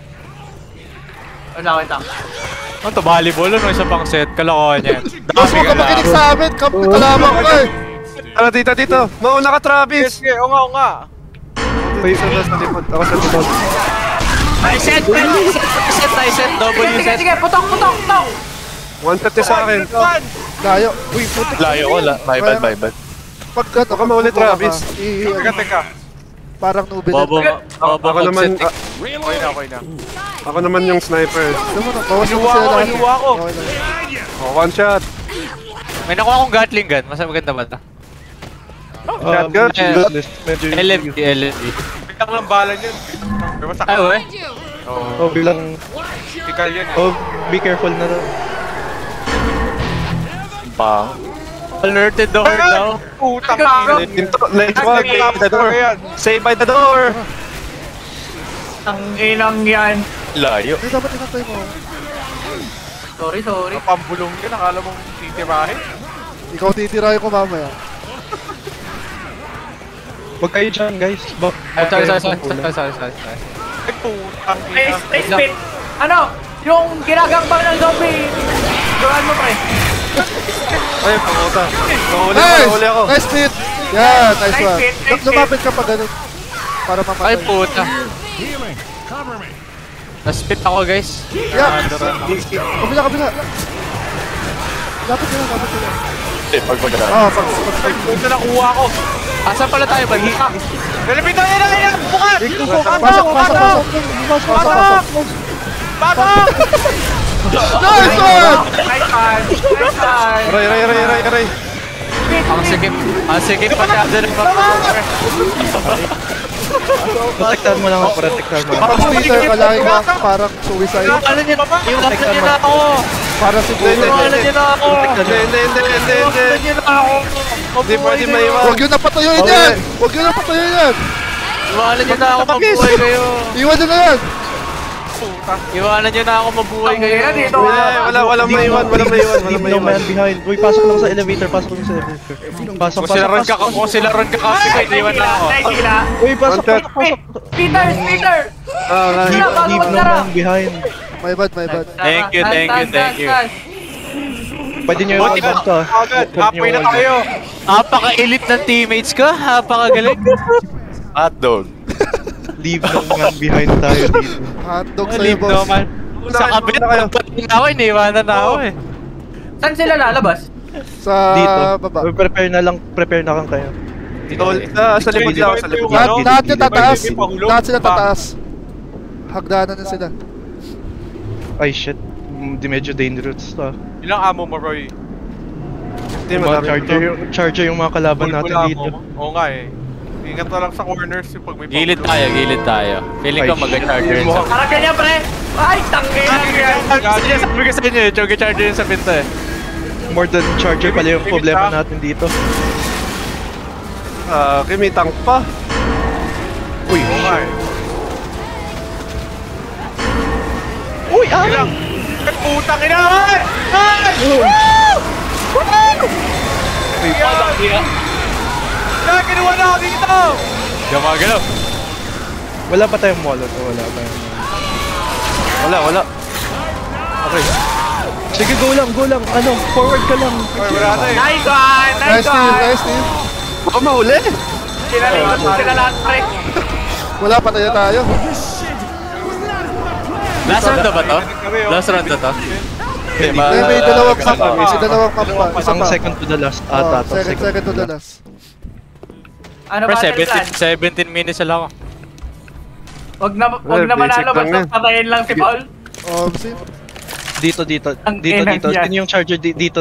Wala, wait lang. Ano to, volleyball? Ano isa pang set? Kalokohan yan. Boss, huwag ka makinig sa amin. Kalaban ko eh. Tara, dito. Mauna ka, Travis. Sige, oo nga. Sa likod. Ako sa likod. I set, double set. Sige, putok. One shot sa akin. Layo. Uy, putik. Layo ko, my bad. Pag gato Baka maulit, Travis. Teka. Parang nubin. Bobo Ako naman, Okay na. ako naman yung sniper. Bawas mo sila lahat. Hinuwa ko. Okay lang. Oh, one shot. May nakuha akong Gatling gun. Mas maganda ba ito? Shotgun. Medyo... LMG. Bilang lang bala yun. Pero masakit. Ay, we. Oh, bilang... Typical yan eh. Oh, be careful na daw. Bang. Alerted door daw. Putang ina. Next one. The door. Save by the door. Ang inang yan. Layo. Hindi dapat inantay mo. Sorry. Pambulong yun. Akala mong titirahin. Ikaw titirahin ko mamaya. Huwag kayo dyan, guys. Sorry. Ay, putang ina. Stay spit. Ano? Yung ginagambang ng zombie. Gawaan mo, pre. Ay, puta. Nice! Nahuli ako. Nice hit! Yeah, nice Nice one. hit, nice Lumapit ka pa ganun. Para mamatay. Ay, puta. Na-spit ako, guys. Yeah! Kabila. Lapit ka lang. Pag Pag Ito nakuha ko. Asan pala tayo, bagi? Nalapit na yan! Bukas! Pasok! Batak! Nice one! Nice one. Aray. Ang sikip pa siya dyan ng mga. Protektahan mo lang ako, protektahan mo. Parang Peter ka lagi ka parang suicide. Iwanan niyo na ako! Para si Peter. Iwanan niyo na ako! Hindi. Iwanan niyo na ako! Hindi pwede maiwan. Huwag yun na patuyuin yan! Iwanan niyo na ako, mabuhay kayo! Iwan nyo na yan! Iwanan niyo na ako, mabuhay kayo! Dito. Walang maiwan. Leave no man behind. Uy, pasok lang sa elevator. Pasok. Kung sila ron kakapit ko, iniwan na ako. Naikila. Uy, pasok. Peter! Leave no man behind. My bad. Thank you. Pwede nyo yung agad to. Agad! Halfway na tayo! Napaka-elite ng teammates ko, napakagaling. Hotdog. Leave no man behind tayo dito. Hotdog sa'yo, Leave boss. naman. Sa kabit, pagpating ako, iniwanan na ako eh. Saan sila lalabas? Sa Dito. baba. Prepare na kang kayo. Sa likod lang. Lahat nyo tataas. Lahat sila tataas. Hagdanan na sila. Ay shit. Medyo dangerous to. Ilang ammo mo, Roy? Hindi, Yung mga charger yung mga kalaban natin dito. Oo nga eh. Ingat na lang sa corners yung pag may Gilid tayo, gilid tayo. Feeling ko mag-charger yun sa... Parang ganyan, pre! Ay, tangin na yan! Sabi ko sa inyo, chogi charger yun sa pinto eh. More than charger pala yung problema natin dito. May tank pa. Uy, Okay. Uy, ay! Putang ina! Uy, Kinuha na ako dito! Gumagalaw. wala pa tayong molotov, wala pa tayong Wala. Okay. Sige, go lang. Ano, forward ka lang. Wala na eh. Nice one! Nice Nice team, one! nice team. Baka mahuli. Kinalingan mo sila lahat, pre! Wala, patay na tayo. Last round na ba to? Last round na to? May dalawang cup pa. May dalawang cup pa. Isa Ang pa. second to the last. Oh, second to the last. Ano Pre, ba ang plan? 17 minutes na lang ako. Wag na manalo, basic lang basta yan. patayin lang si Paul. See? Dito. Ang Dito. inang yan. Sino yung charger? Dito,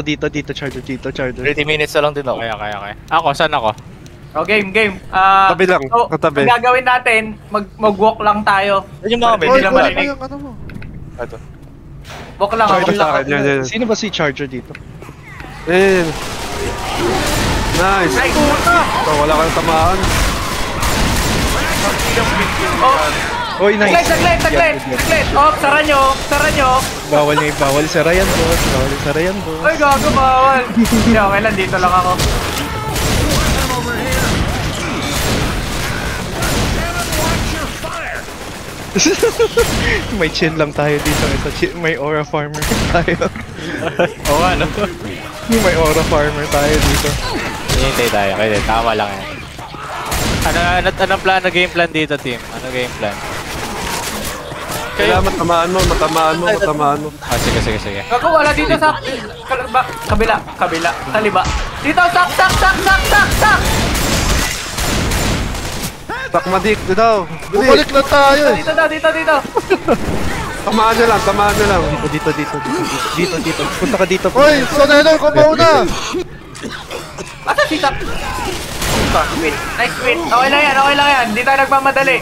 charger. 30 minutes na lang din ako. Kaya. Ako, saan ako? O, game. Tabi lang, So, katabi. ang gagawin natin, mag-walk lang tayo. Yun yung mga Hindi Oy, na wala marinig. pa yung ano mo. Ito. Walk lang, Charger walk sa lang. akin, yan. Sino ba si charger dito? Nice. Ay, puta! So, wala kang tamaan. Oy, nice. Saglit! Oh, sara nyo! Bawal si Ryan, boss. Ay, gago, bawal! Hindi, okay lang, dito lang ako. May chin lang tayo dito. May aura farmer tayo. Oo nga, no? May aura farmer tayo dito. Hintay tayo. Kaya tama lang yan. Anong plan na game plan dito, team? Ano game plan? Kaya matamaan mo. Ah, sige. Gago, wala dito sa... Kabila. Kaliba. Dito, sak! Takmadik, dito. Bumalik na tayo eh. Dito. Tamaan nyo lang. Dito. Punta ka dito. Oy, Sonelo, ko mauna. Asa si Sak? Nice win. Okay lang yan. Hindi tayo nagmamadali.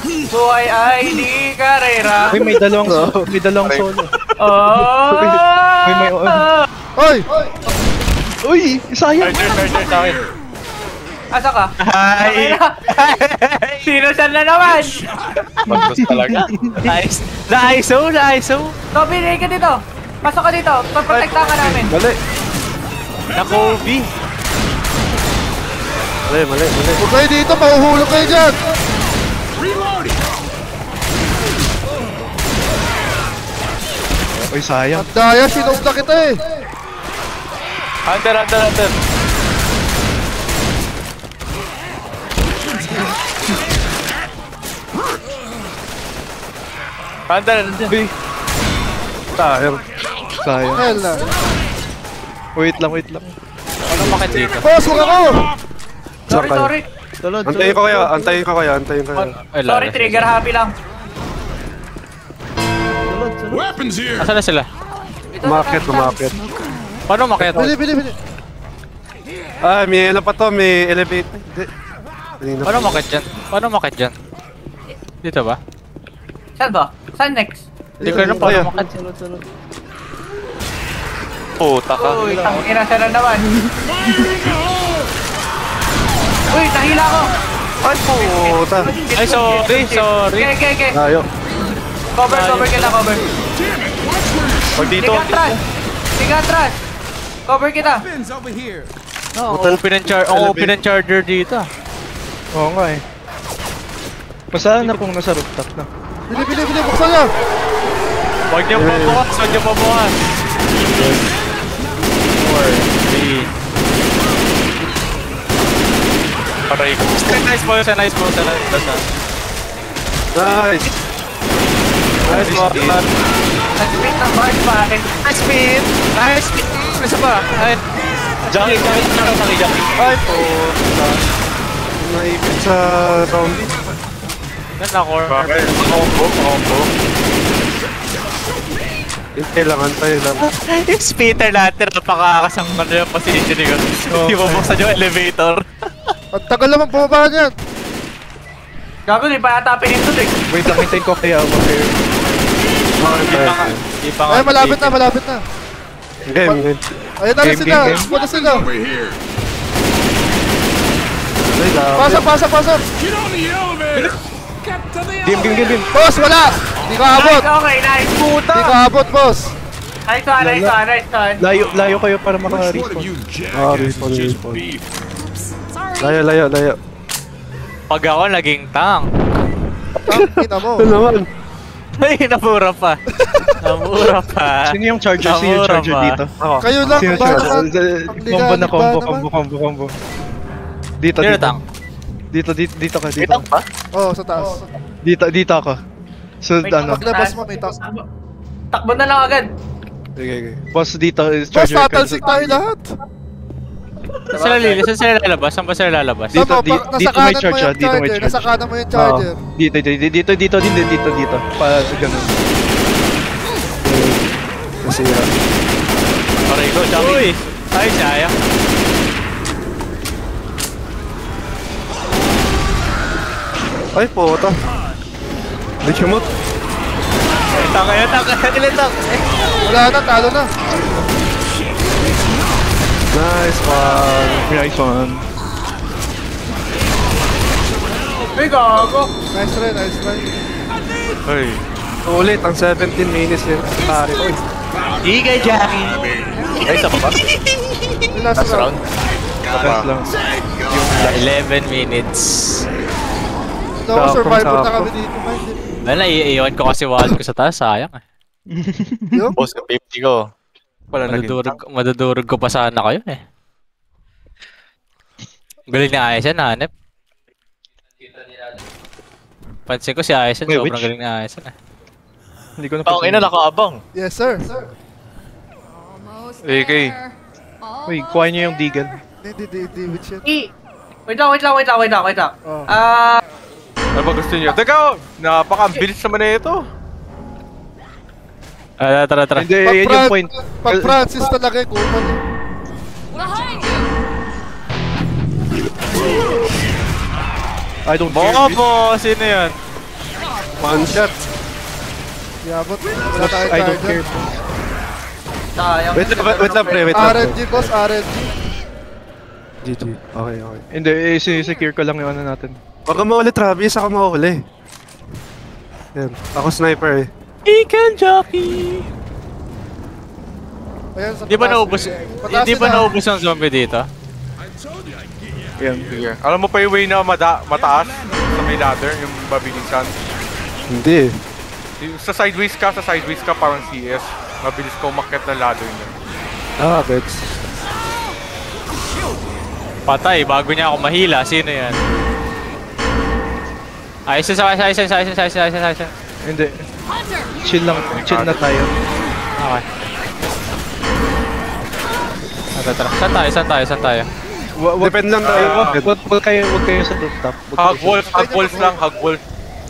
Buhay ay di karera. Uy, may dalawang solo. Oh! May Oy, Uy, sayang. Charger sa akin. Asa ka? Hi! Sino saan na naman? Pagpus talaga. Nice. Na-ISO. Kobe, rin ka dito. Pasok ka dito. Paprotektahan ka namin. Mali. Na-Kobe. huwag kayo dito, mahuhulog kayo dyan. Uy, sayang. Ang daya, sinove na kita eh. Hunter. Uy, Sayang. Hell na. wait lang. Ano makit dito? Boss, huwag ako. Sorry. Antayin ko kaya. Ay, Sorry, trigger happy lang. Weapons here. Asan na sila? Umakit. Paano makit? Bili. May ano pa to, may elevate. Paano makit dyan? Dito ba? Saan ba? Saan next? Hindi ko alam paano makit. Puta ka. Uy, tangina siya na naman. Uy, nahila ko. Ay, puta. Ay, sorry. Okay. Tayo. Cover kita. Pag dito. Tiga atras. Cover kita. Weapons over here. Open and charger dito. Oo nga eh. Masaya na kung nasa rooftop na. Bili, buksan niyo. Huwag niyo pabukas. 4, 3. Aray ko. Nice ball. Nice. Nag-split ang Mark pa akin. Nice. Isa pa. Ay. Jackie. Ay, puta. Naipit sa zombie. Na-corner. Combo. Kailangan tayo lang. Yung speeder natin, napakakasang yung positioning ko. Hindi mo buksan yung elevator. Ang tagal naman bumaba niyan. Gago, di pa yata pinindot eh. Wait lang, hintayin ko kaya ako kayo. Di pa nga. Ay, malapit na, malapit na. Game. Ayun na rin Game, sila. game. Punta sila. Over here. Pasok. Get on the elevator. Get to the Game. Boss, wala. Di ka abot. Nice, okay, nice. Di ka abot, boss. Nice one. Layo kayo para Which one of maka-respawn. you jackasses respawn, just respawn. beef? Layo. Pag ako naging tank. Kita mo. Ano naman? Ay, namura pa. Namura pa. Sino yung charger? Sino yung Namura charger pa. dito? Ako. Kayo lang. Sino yung Ba charger? naman? Ang Combo na ligalig ba naman? combo. Dito. Sino tank? Dito ka, May dito. tank pa? Oo, sa taas. Dito ako. So, ano? Paglabas mo, may tank. Takbo na lang agad. Okay. Boss, dito is Boss, charger. tatalsik tayo lahat. Saan sila lalabas? Saan ba sila lalabas? Dito, Tama, dito nasa may kanan mo charger, yung dito may charger. Nasa charger. kanan mo yung charger. Dito. Ganun. Nasira. Aray ko, Uy! Ay, sayang. Ay, puta. Lichimot. Tank. Wala na, talo na. Nice one. Nice one. Uy, gago. Nice try. Ay. Ulit, ang 17 minutes yun. Pare ko. Igay, Jackie! Ay, isa pa ba? Yung last Last round. round? Last lang. 11 minutes. No, survivor na Sakto. kami dito. Wala, iiwan ko kasi wallet ko sa taas, sayang eh. Yung? Boss, yung 50 ko. Wala naging Madudurog ko pa sana kayo eh. Galing ni Aizen, hanep. Pansin ko si Aizen, Wait, sobrang which? galing ni Aizen eh. Hindi ko na Ang ina, nakaabang. Yes, sir. AK. Uy, kuha niyo yung deagle. Hindi, which yun. Wait lang. Oh. Ano ba gusto niyo? Teka, napaka-bilis naman na ito. Tara. Hindi, yun yung point. Pag Francis talaga eh, kuman eh. I don't care. Bobo! Sino yun? One shot. Yabot. Wala tayong I don't charger. care. Sayang. Wait lang, pre. RNG, boss, RNG. GG. Okay. Hindi, secure ko lang yung ano natin. Wag ka mauli, Travis. Ako mauli. Yan. Ako sniper eh. Ikan Jockey! Ayan, sa Di ba pataas. naubos? Pataas Di ba sila. naubos ang zombie dito? Yan. Sige. Alam mo pa yung way na mataas sa may ladder, yung mabilisan. Hindi. Sa sideways ka parang CS. Mabilis ka umakyat ng ladder niya. Ah, gets. Patay, bago niya ako mahila. Sino yan? Ayos. Hindi. Chill lang. Chill na tayo. Okay. Tara. Saan tayo? Depend lang tayo. Wag kayo sa rooftop. Hug walls lang.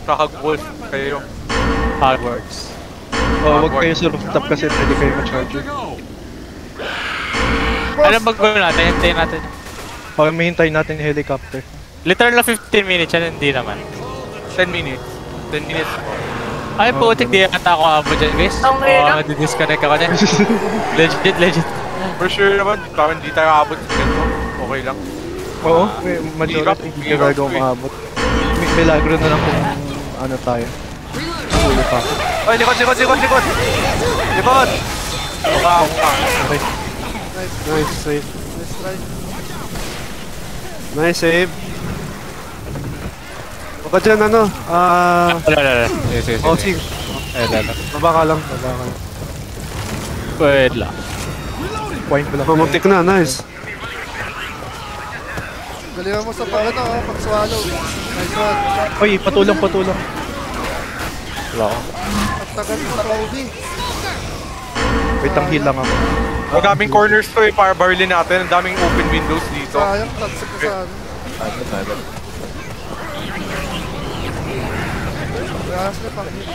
Sa hug walls kayo. Hogwarts. Wag kayo sa rooftop kasi pwede kayo ma-charger. Ano mag-go natin? Hintayin natin. Okay, may hintayin natin yung helicopter. Literal na 15 minutes yan, hindi naman. 10 minutes. 10 minutes. Ay, putik, di ata ako abo dyan, guys. Ang hirap. Di-disconnect ako dyan. Legit. For sure naman, parang hindi tayo abot sa ganito. Okay lang. Oo, may majority hindi Hirap, talaga eh. umabot. May milagro na lang kung ano tayo. Ulo pa. Ay, likod! Likod! Ako ka. Okay. Nice save. Nice try. Nice save. Baka dyan ano, Wala. Sige. housing. Wala. Baba ka lang. Wait lang. Point ko lang. Mamuntik na, nice. Galingan mo sa pag-swallow. Nice one. Oy, patulong. Wala ko. At tagal mo sa Cloudy. Wait, ang heal lang ako. Ang daming corners to eh, para barilin natin. Ang daming open windows dito. Sayang, tansik ko sa ano. Kayas na pang hit.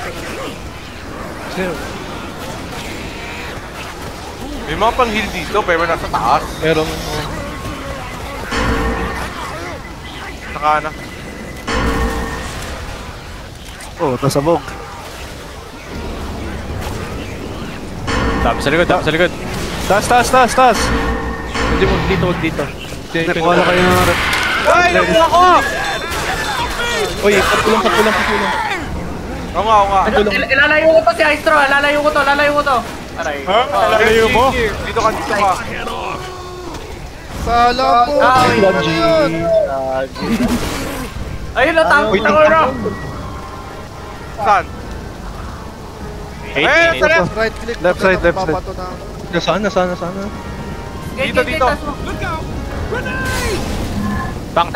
May mga pang heal dito, pero nasa taas. Meron. Naka na. Oh, nasabog. Dami sa likod, dami sa likod. Taas! Hindi, wag dito. Nakuha na kayo ng... Ay, nakuha ko! Uy, patulong. Oo nga. Ilalayo ko to si Aistro, lalayo ko to. Aray. Lalayo mo? Dito ka. Sala po! Ay, ayun na, tango na. Saan? 8 minutes. Right click. Left side. Papato ng... Nasaan? Dito. Tank.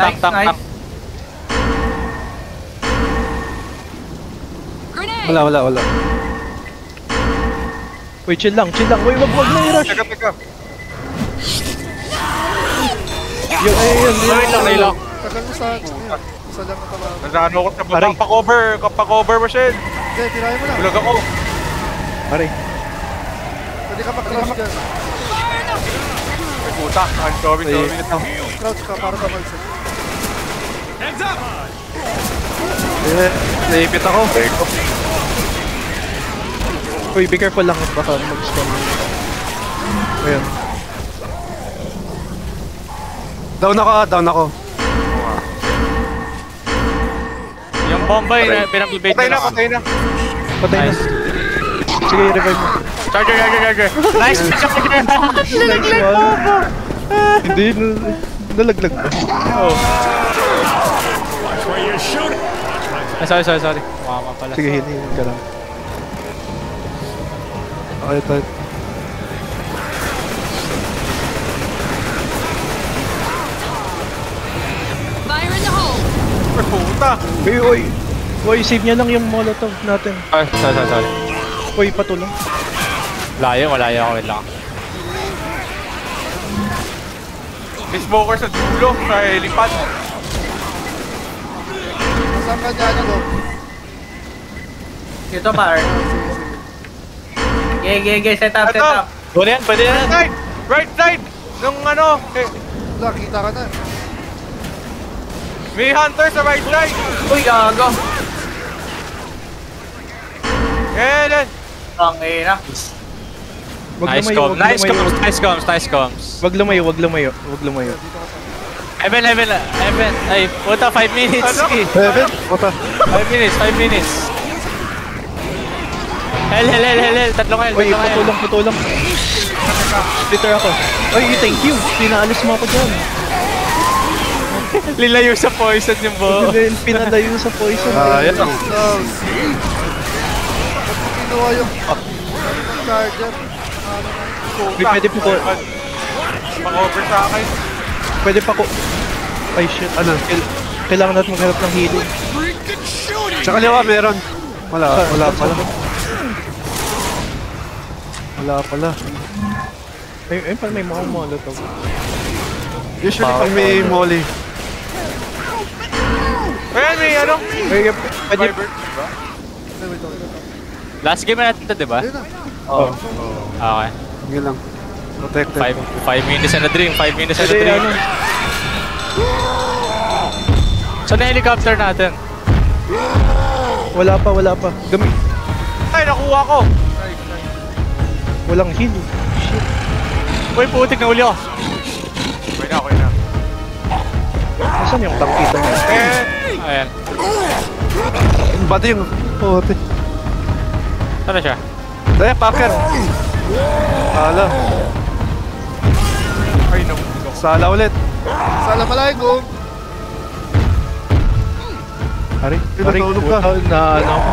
Wala. Uy, chill lang. Uy, wag na i-rush. Teka. Yun. Nailak. Tagal mo sa... Isa lang na tama. Nandano ko sa baba. Pa-cover mo, Shed. Hindi, tirahin mo lang. Bulag ako. Pare. Pwede ka mag-crouch dyan. Ay, puta. I'm sorry. Crouch ka para sa malsik. Naipit ako. Uy, be careful lang. Baka mag-spawn. Ayun. Down ako. Yung bomba yun, pinag-bait Patay na. Patay na. Sige, revive mo. Charger. Nice! Nalaglag mo. Hindi, nalaglag ba? Sorry. Mama pala. Sige, hinihintay ka lang. Okay, tayo. Fire in the hole! Ay, puta. Uy, save niya lang yung molotov natin. Sorry. Uy, patulong. Malayo ako, wait lang. May smoker sa dulo. Sa helipad. Saan ka niya nyo? Dito, par. Gay, set up. Pwede yan. Right side. Nung ano. Wala, kita ka na. May hunter sa right side. Uy, gago. Yan. Ang ina. Nice comms. Wag lumayo. Evan. Ay, puta, 5 minutes. Heaven? Puta. 5 minutes. Hel. Tatlo kayo. Uy, patulong. Splitter ako. Uy, thank you. Pinaalis mo ako dyan. Lilayo sa poison yung buo. Pinalayo sa poison. Yan. Ba't kinuha yung... charger? Pwede pa ko. Pa-cover sa akin. Pwede pa ko. Ay, shit. Ano? Kailangan natin maghanap ng healing. Sa kaliwa meron. Wala pala. Ayun pala may mga molotov. Usually pag may molly. Ayan, may ano. Pwede. Last game na natin ito, diba? Ayun na. Oo. Okay. Yun lang. Protected. 5 minutes and a dream. 5 minutes and a dream. Saan na helicopter natin? Wala pa. Ay, nakuha ko. Walang heal. Shit. Uy, putik na uli ako. Okay na. Nasaan yung tangkita niya? Ayan. Bati yung... Puti. Saan na siya? Daya, Packer. Sala. Ay, no. Sala ulit. Assalamualaikum. Ari, Natulog ka. na ano ako.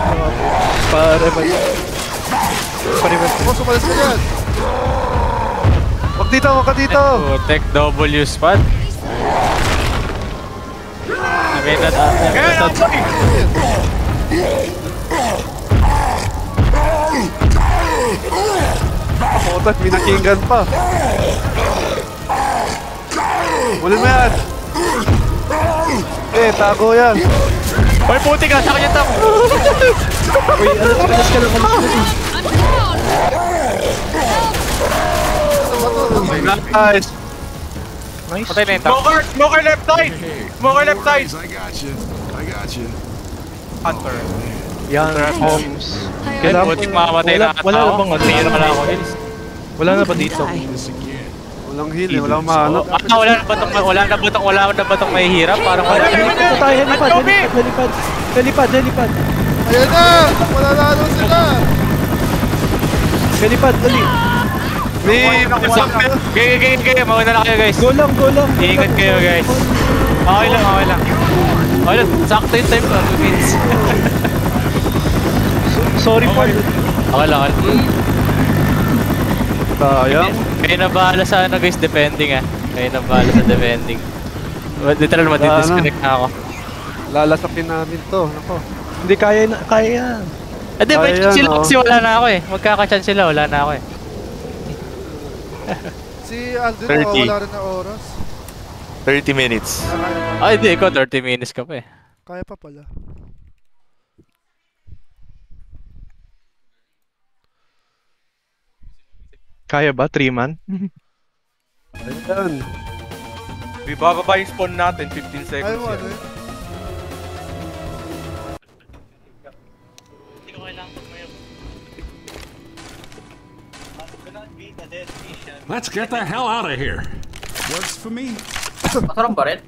Pa-revive. Ako, sumalis ka dyan. Wag dito. Putik W spot. I mean, Puta, minakinggan pa. Ulin mo yan. Tago yan. Uy, putik na sa kanya tang. Uy, alas ka lang. Nice. Nice. Patay na yung tank. Smoker left side! Smoker left side! I got you. I got you. Hunter. Yan, Holmes. Kailangan Butik makamatay na wala na bang ano? Tingin naman ako. Wala na ba dito? Walang heal eh, walang mahanap. Wala na ba itong mahihirap? Parang wala. Ito tayo, helipad. Ayan na! Wala na ano sila! Helipad, dali. Gaya, mauna na kayo guys. Go lang. Iingat kayo guys. Okay lang. Sakto yung time ko, 2 minutes. Sorry, Paul. Okay lang. Sayang. Kayo na bahala sa ano guys, defending ah. Kayo na bahala sa defending. Literal, madi-disconnect na ako. Lalasakin namin to. Nako. Hindi, kaya yan. Hindi, may Ayan, chance sila oh. kasi wala na ako eh. Magkaka-chance sila, wala na ako eh. Si Alden, 30. wala rin na oras. 30 minutes. Ay, hindi, ikaw 30 minutes ka pa eh. Kaya pa pala. Kaya ba? 3-man? Ayan. Bababa yung spawn natin, 15 seconds Ayaw mo yan. ano eh. Let's get the hell out of here. Works for me. Masarap ba rin?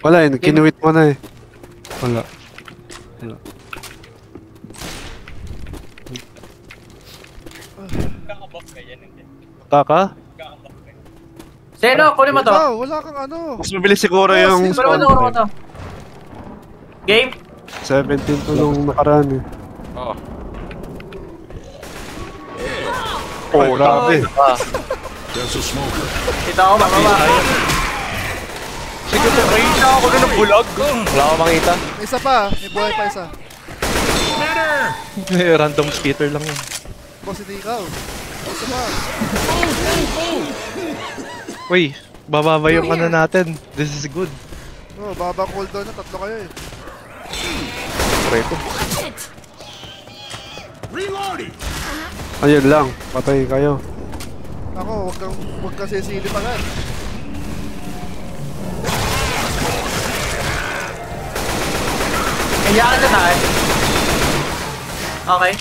Wala eh, kinuwit mo na eh. Wala. Kaka? Sino, kunin mo to. Ikaw, wala kang ano. Mas mabilis siguro yung Kunin mo to. Game? 17 to nung nakaraan eh. Oo. Oh, grabe. There's a smoker. Kita ko, mababa. Sige, range ako na ng bulag. Wala akong makita. May isa pa, may buhay pa isa. Random skitter lang yun. Boss, hindi ikaw. Isa pa. Uy, bababa yung ano natin. This is good. Oh, baba cooldown na, tatlo kayo eh. Reto. Reloading. Ayun lang, patay kayo. Ako, huwag kang sisili pa nga. Kaya ka na tayo. Okay.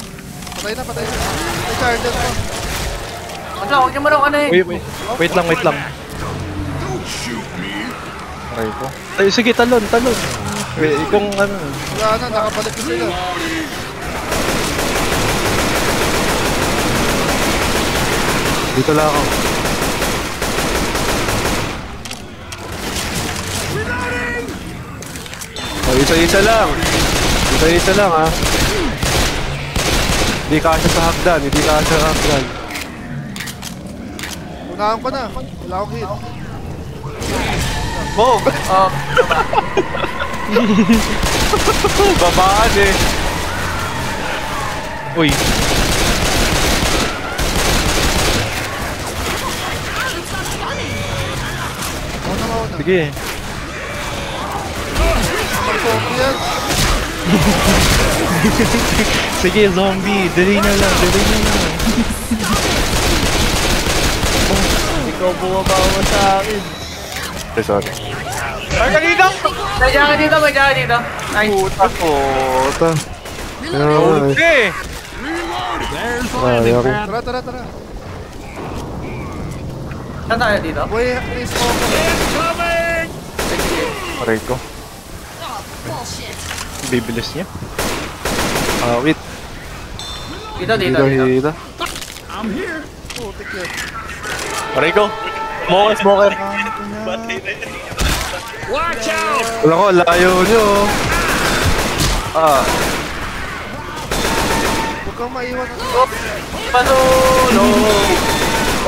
Patay na. May charger pa. Wag lang, huwag niyo mo nung ano eh. Wait lang. Reto. Ay, sige, talon. Wait, kung ano. Wala na, nakabalik na sila. Dito lang ako. Oh, isa-isa lang. Isa-isa lang ha. Hindi kasya sa hagdan, Unahan ko na. Wala akong hit. Oh! Oh, Babaan eh. Uy, Mauna. sige. Mag-zombie yan. Sige, zombie. Dali na lang. Ikaw bumabawa sa akin. Sorry. Ay, kanina! may dyan ka dito. Nice. Puta. Okay! There's the Ay, landing okay. pad. Tara. Saan tayo dito? Boy, please smoke. Reto. Bibilis niya. Wait. Dito. Hila. I'm here. Putik yan. Reto. Smoker. Watch out. Wala ko, layo nyo. Huwag kang maiwan. Pasulo.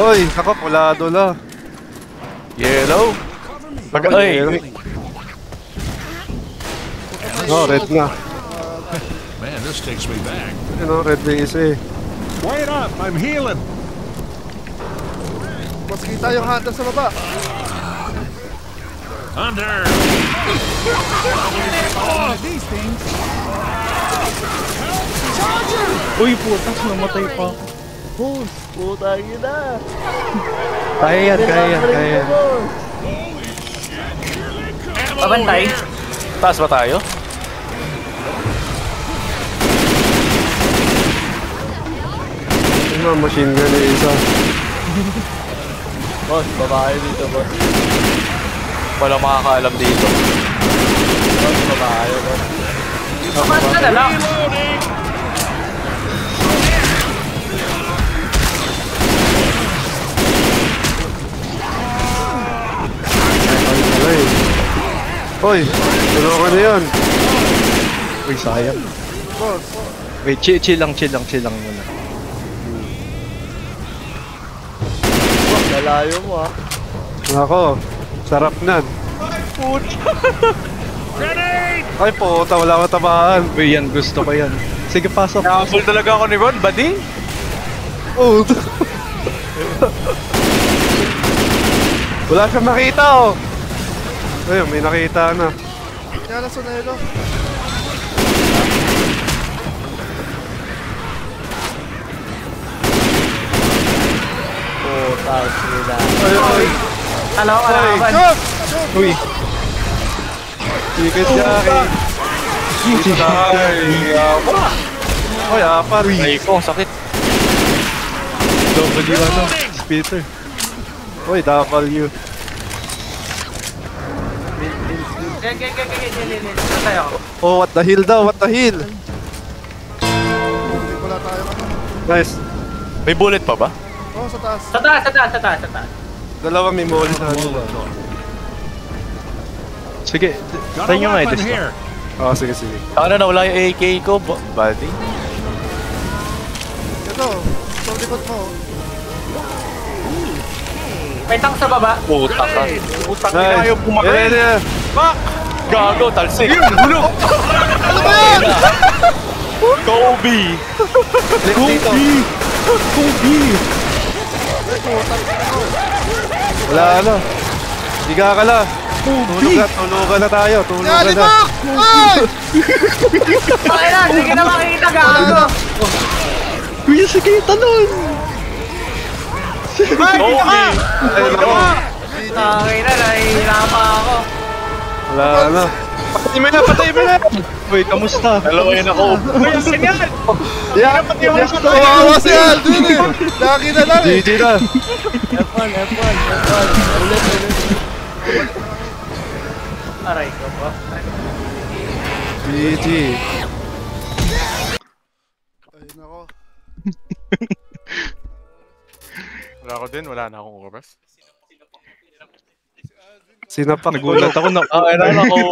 Oy, ako, pulado la. Yellow. Ay. Oh, red na. Man, this takes me back. Red na isa eh. Wait up, I'm healing. Boss, kita yung hunter sa baba. Hunter. Uy, putas, namatay pa. Boss, putang ina. Kaya yan, kaya yan, kaya yan. Pabantay. Taas ba tayo? Yung mga machine gun yung isa. Boss, babae dito, boss. Walang makakaalam dito. Boss, babae, boss. Kamas ka na lang. Hoy, tulungan na yun. Uy, sayang. Boss. Wait, chill lang muna. Boss, lalayo mo ah. Ako, sarap nan. Ay puta, wala akong tamaan. Uy, yan, gusto ko yan. Sige, pasok. Nakabul talaga ako ni Ron, buddy. Oh. Wala siyang makita oh. Ayun, may nakita na. Kaya na Sonelo. Putang ina. Ay, ay. Kala ko kalaban. Uy. Ticket Jackie. Ay, apat. Ay ko, ang sakit. W ano? Spitter. Uy, W. Patay ako. Oh, what the hell daw? What the hell? Hindi wala tayo ano. Nice. May bullet pa ba? Oh, sa taas. Sa taas, sa taas, sa taas, sa taas. Dalawa may molly sa ano. Sige, Got a tayo nyo nga weapon i-disco. here. Oh, sige, sige. Ano na wala yung AK ko, buddy? Ito, sa likod mo. May tank sa baba. Puta ka. Utang ina ayaw pumakay. Yan, yan. Gago, talsik. Gulo! Kobe! Wala ano. Hindi ka akala. Tulugan na tayo. Tulugan na. Okay na, sige na makikita gago. Kuya, sige, talon! Kobe! Ay, nako. Okay na, nahihirapan ako. Wala na. Patay mo na, patay mo na. Uy, kamusta? Dalawa yun ako. Uy, ang ganyan! Yan. Kawawa si Aldwin eh. Lagi na lang eh. GG na. F1. Ulit. Aray ko po. GG. Ay, nako. Wala ako din, wala na akong oras. Sinapak ko. Nagulat ako na. Ah, ano ako.